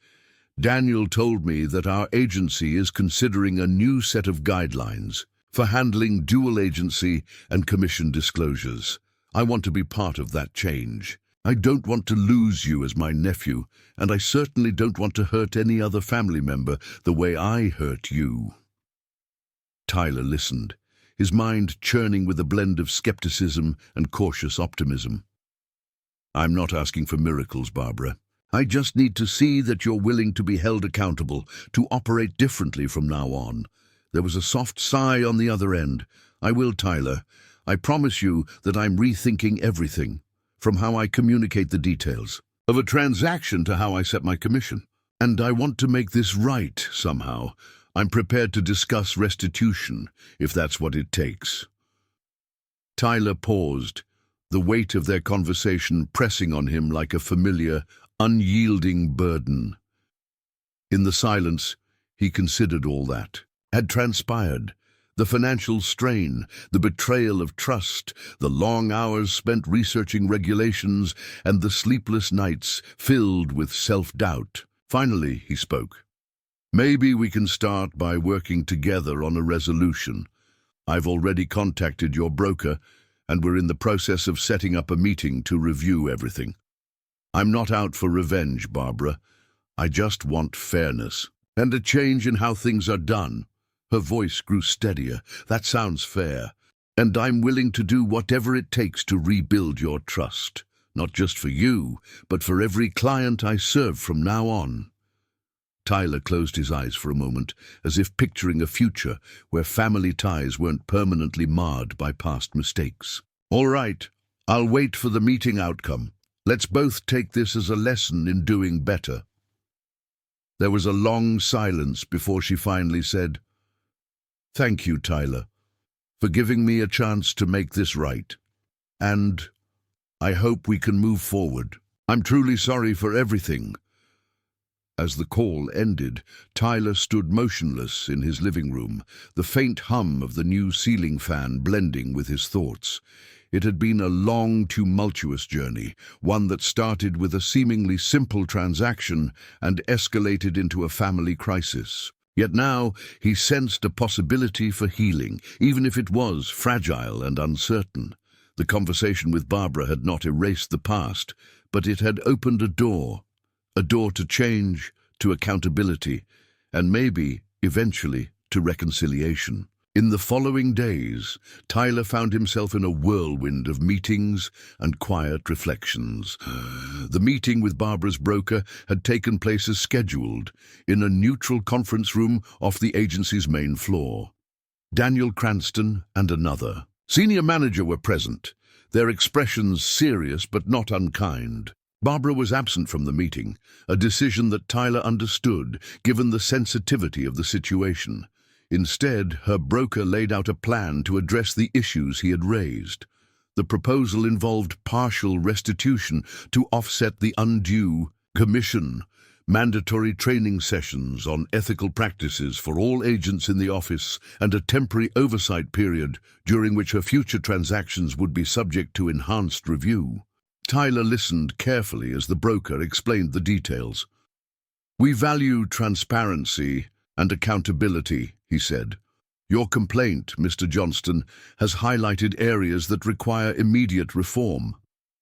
Daniel told me that our agency is considering a new set of guidelines for handling dual agency and commission disclosures. I want to be part of that change. I don't want to lose you as my nephew, and I certainly don't want to hurt any other family member the way I hurt you." Tyler listened, his mind churning with a blend of skepticism and cautious optimism. "I'm not asking for miracles, Barbara. I just need to see that you're willing to be held accountable, to operate differently from now on." There was a soft sigh on the other end. "I will, Tyler. I promise you that I'm rethinking everything, from how I communicate the details of a transaction to how I set my commission. And I want to make this right somehow. I'm prepared to discuss restitution, if that's what it takes." Tyler paused, the weight of their conversation pressing on him like a familiar, unyielding burden. In the silence, he considered all that had transpired. The financial strain, the betrayal of trust, the long hours spent researching regulations, and the sleepless nights filled with self-doubt. Finally, he spoke. "Maybe we can start by working together on a resolution. I've already contacted your broker, and we're in the process of setting up a meeting to review everything. I'm not out for revenge, Barbara. I just want fairness and a change in how things are done." Her voice grew steadier. "That sounds fair. And I'm willing to do whatever it takes to rebuild your trust, not just for you, but for every client I serve from now on." Tyler closed his eyes for a moment, as if picturing a future where family ties weren't permanently marred by past mistakes. "All right, I'll wait for the meeting outcome. Let's both take this as a lesson in doing better." There was a long silence before she finally said, "Thank you, Tyler, for giving me a chance to make this right. And I hope we can move forward. I'm truly sorry for everything." As the call ended, Tyler stood motionless in his living room, the faint hum of the new ceiling fan blending with his thoughts. It had been a long, tumultuous journey, one that started with a seemingly simple transaction and escalated into a family crisis. Yet now he sensed a possibility for healing, even if it was fragile and uncertain. The conversation with Barbara had not erased the past, but it had opened a door to change, to accountability, and maybe, eventually, to reconciliation. In the following days, Tyler found himself in a whirlwind of meetings and quiet reflections. The meeting with Barbara's broker had taken place as scheduled, in a neutral conference room off the agency's main floor. Daniel Cranston and another senior manager were present, their expressions serious but not unkind. Barbara was absent from the meeting, a decision that Tyler understood, given the sensitivity of the situation. Instead, her broker laid out a plan to address the issues he had raised. The proposal involved partial restitution to offset the undue commission, mandatory training sessions on ethical practices for all agents in the office, and a temporary oversight period during which her future transactions would be subject to enhanced review. Tyler listened carefully as the broker explained the details. "We value transparency and accountability," he said. "Your complaint, Mr. Johnston, has highlighted areas that require immediate reform.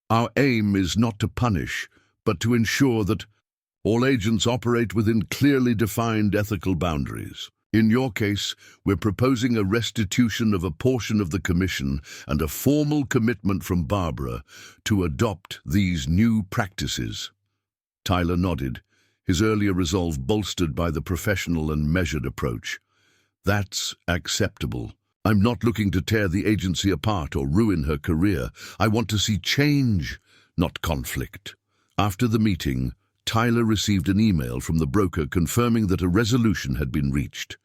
Our aim is not to punish, but to ensure that all agents operate within clearly defined ethical boundaries. In your case, we're proposing a restitution of a portion of the commission and a formal commitment from Barbara to adopt these new practices." Tyler nodded, his earlier resolve bolstered by the professional and measured approach. "That's acceptable. I'm not looking to tear the agency apart or ruin her career. I want to see change, not conflict." After the meeting, Tyler received an email from the broker confirming that a resolution had been reached.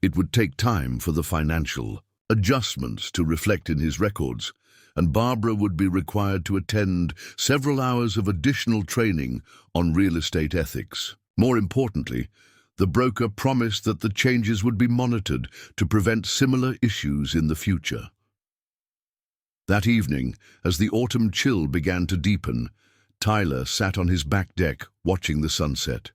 It would take time for the financial adjustments to reflect in his records, and Barbara would be required to attend several hours of additional training on real estate ethics. More importantly, the broker promised that the changes would be monitored to prevent similar issues in the future. That evening, as the autumn chill began to deepen, Tyler sat on his back deck watching the sunset.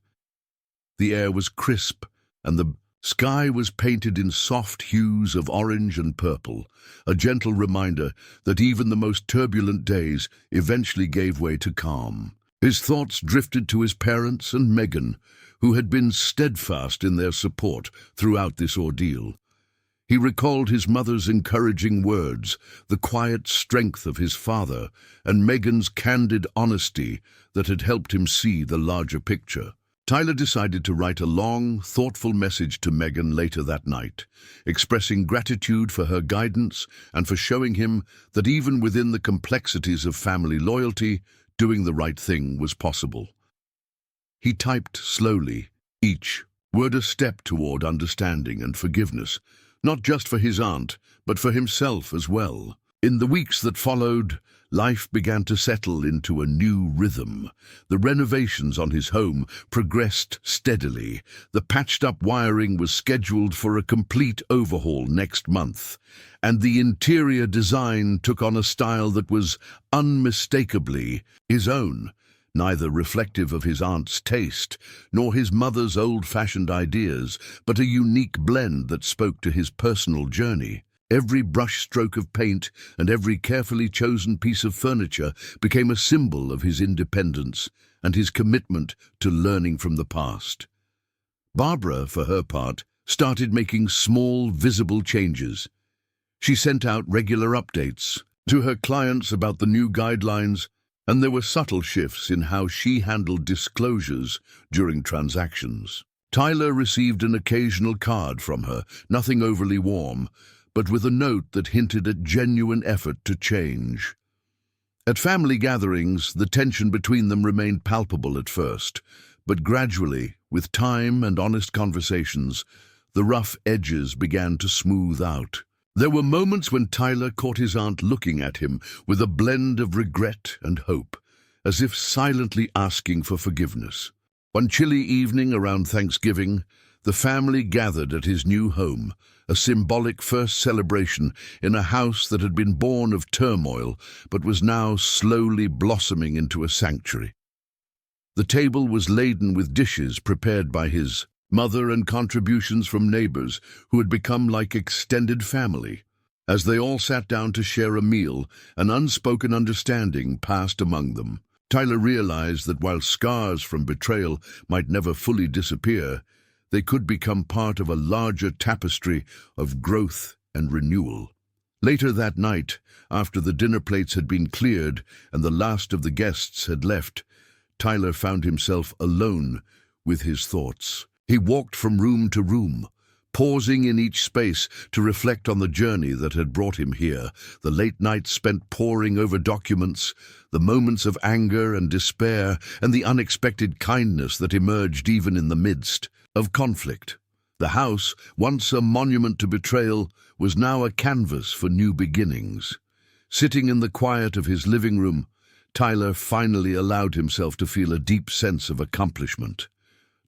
The air was crisp, and the Sky was painted in soft hues of orange and purple, a gentle reminder that even the most turbulent days eventually gave way to calm. His thoughts drifted to his parents and Megan, who had been steadfast in their support throughout this ordeal. He recalled his mother's encouraging words, the quiet strength of his father, and Megan's candid honesty that had helped him see the larger picture. Tyler decided to write a long, thoughtful message to Megan later that night, expressing gratitude for her guidance and for showing him that even within the complexities of family loyalty, doing the right thing was possible. He typed slowly, each word a step toward understanding and forgiveness, not just for his aunt, but for himself as well. In the weeks that followed, life began to settle into a new rhythm. The renovations on his home progressed steadily. The patched-up wiring was scheduled for a complete overhaul next month, and the interior design took on a style that was unmistakably his own, neither reflective of his aunt's taste nor his mother's old-fashioned ideas, but a unique blend that spoke to his personal journey. Every brushstroke of paint and every carefully chosen piece of furniture became a symbol of his independence and his commitment to learning from the past. Barbara, for her part, started making small, visible changes. She sent out regular updates to her clients about the new guidelines, and there were subtle shifts in how she handled disclosures during transactions. Tyler received an occasional card from her, nothing overly warm, but with a note that hinted at genuine effort to change. At family gatherings, the tension between them remained palpable at first, but gradually, with time and honest conversations, the rough edges began to smooth out. There were moments when Tyler caught his aunt looking at him with a blend of regret and hope, as if silently asking for forgiveness. One chilly evening around Thanksgiving, the family gathered at his new home, a symbolic first celebration in a house that had been born of turmoil but was now slowly blossoming into a sanctuary. The table was laden with dishes prepared by his mother and contributions from neighbors who had become like extended family. As they all sat down to share a meal, an unspoken understanding passed among them. Tyler realized that while scars from betrayal might never fully disappear, they could become part of a larger tapestry of growth and renewal. Later that night, after the dinner plates had been cleared and the last of the guests had left, Tyler found himself alone with his thoughts. He walked from room to room, pausing in each space to reflect on the journey that had brought him here, the late nights spent poring over documents, the moments of anger and despair, and the unexpected kindness that emerged even in the midst of conflict. The house, once a monument to betrayal, was now a canvas for new beginnings. Sitting in the quiet of his living room, Tyler finally allowed himself to feel a deep sense of accomplishment.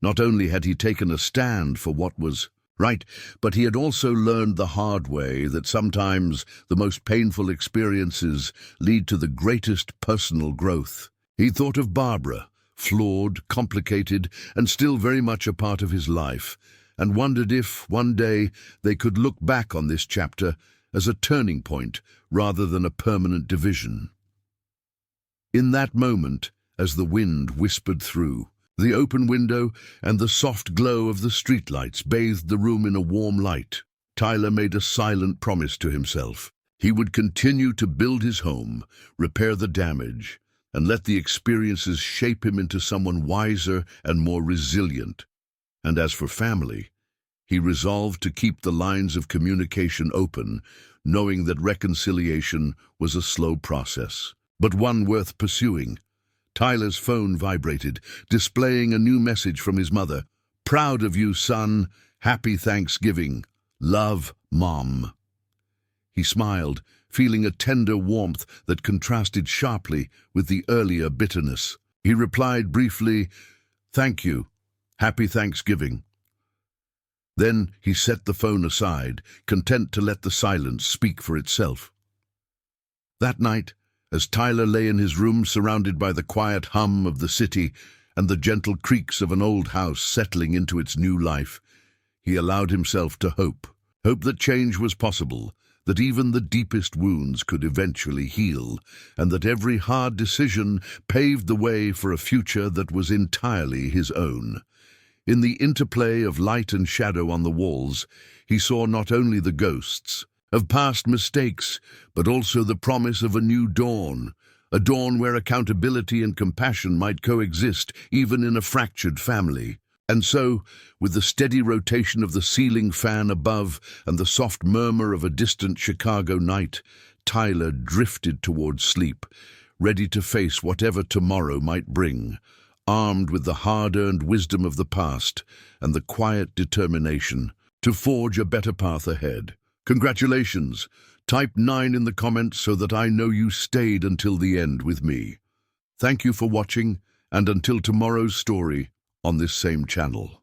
Not only had he taken a stand for what was right, but he had also learned the hard way that sometimes the most painful experiences lead to the greatest personal growth. He thought of Barbara, flawed, complicated, and still very much a part of his life, and wondered if, one day, they could look back on this chapter as a turning point rather than a permanent division. In that moment, as the wind whispered through, the open window and the soft glow of the streetlights bathed the room in a warm light. Tyler made a silent promise to himself. He would continue to build his home, repair the damage, and let the experiences shape him into someone wiser and more resilient. And as for family, he resolved to keep the lines of communication open, knowing that reconciliation was a slow process, but one worth pursuing. Tyler's phone vibrated, displaying a new message from his mother. "Proud of you, son. Happy Thanksgiving. Love, Mom." He smiled, feeling a tender warmth that contrasted sharply with the earlier bitterness. He replied briefly, "Thank you. Happy Thanksgiving." Then he set the phone aside, content to let the silence speak for itself. That night, as Tyler lay in his room surrounded by the quiet hum of the city and the gentle creaks of an old house settling into its new life, He allowed himself to hope that change was possible, that even the deepest wounds could eventually heal, and that every hard decision paved the way for a future that was entirely his own. In the interplay of light and shadow on the walls, he saw not only the ghosts of past mistakes, but also the promise of a new dawn, a dawn where accountability and compassion might coexist even in a fractured family. And so, with the steady rotation of the ceiling fan above and the soft murmur of a distant Chicago night, Tyler drifted towards sleep, ready to face whatever tomorrow might bring, armed with the hard-earned wisdom of the past and the quiet determination to forge a better path ahead. Congratulations! Type 9 in the comments so that I know you stayed until the end with me. Thank you for watching, and until tomorrow's story on this same channel.